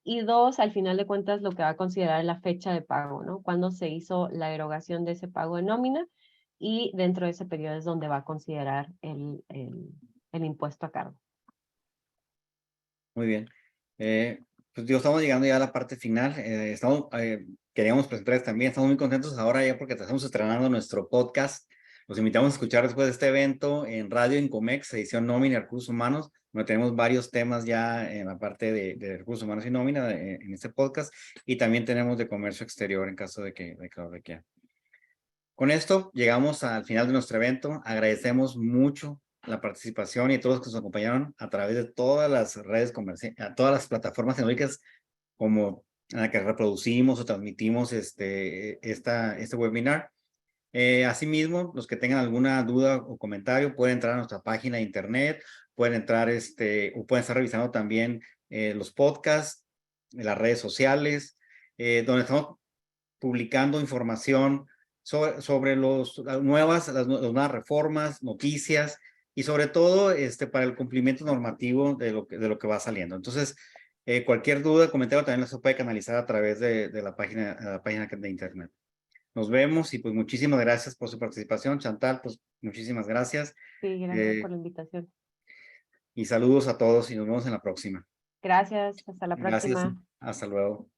Y dos, al final de cuentas, lo que va a considerar la fecha de pago, ¿no? Cuando se hizo la erogación de ese pago de nómina y dentro de ese periodo es donde va a considerar el impuesto a cargo. Muy bien. Pues digo, estamos llegando ya a la parte final. Queríamos presentarles también, estamos muy contentos ahora ya porque estamos estrenando nuestro podcast. Los invitamos a escuchar después de este evento en Radio Incomex, edición nómina y recursos humanos, donde tenemos varios temas ya en la parte de recursos humanos y nómina en este podcast, y también tenemos de comercio exterior en caso de que lo requieran. Con esto llegamos al final de nuestro evento. Agradecemos mucho la participación y a todos los que nos acompañaron a través de todas las redes comerciales, a todas las plataformas tecnológicas como en la que reproducimos o transmitimos este webinar. Asimismo, los que tengan alguna duda o comentario pueden entrar a nuestra página de internet, pueden entrar o pueden estar revisando también los podcasts, las redes sociales, donde estamos publicando información sobre las nuevas reformas, noticias y sobre todo para el cumplimiento normativo de lo que va saliendo. Entonces, cualquier duda, comentario también se puede canalizar a través de la página de internet. Nos vemos y pues muchísimas gracias por su participación. Chantal, pues muchísimas gracias. Sí, gracias por la invitación. Y saludos a todos y nos vemos en la próxima. Gracias, hasta la Gracias. próxima. Hasta luego.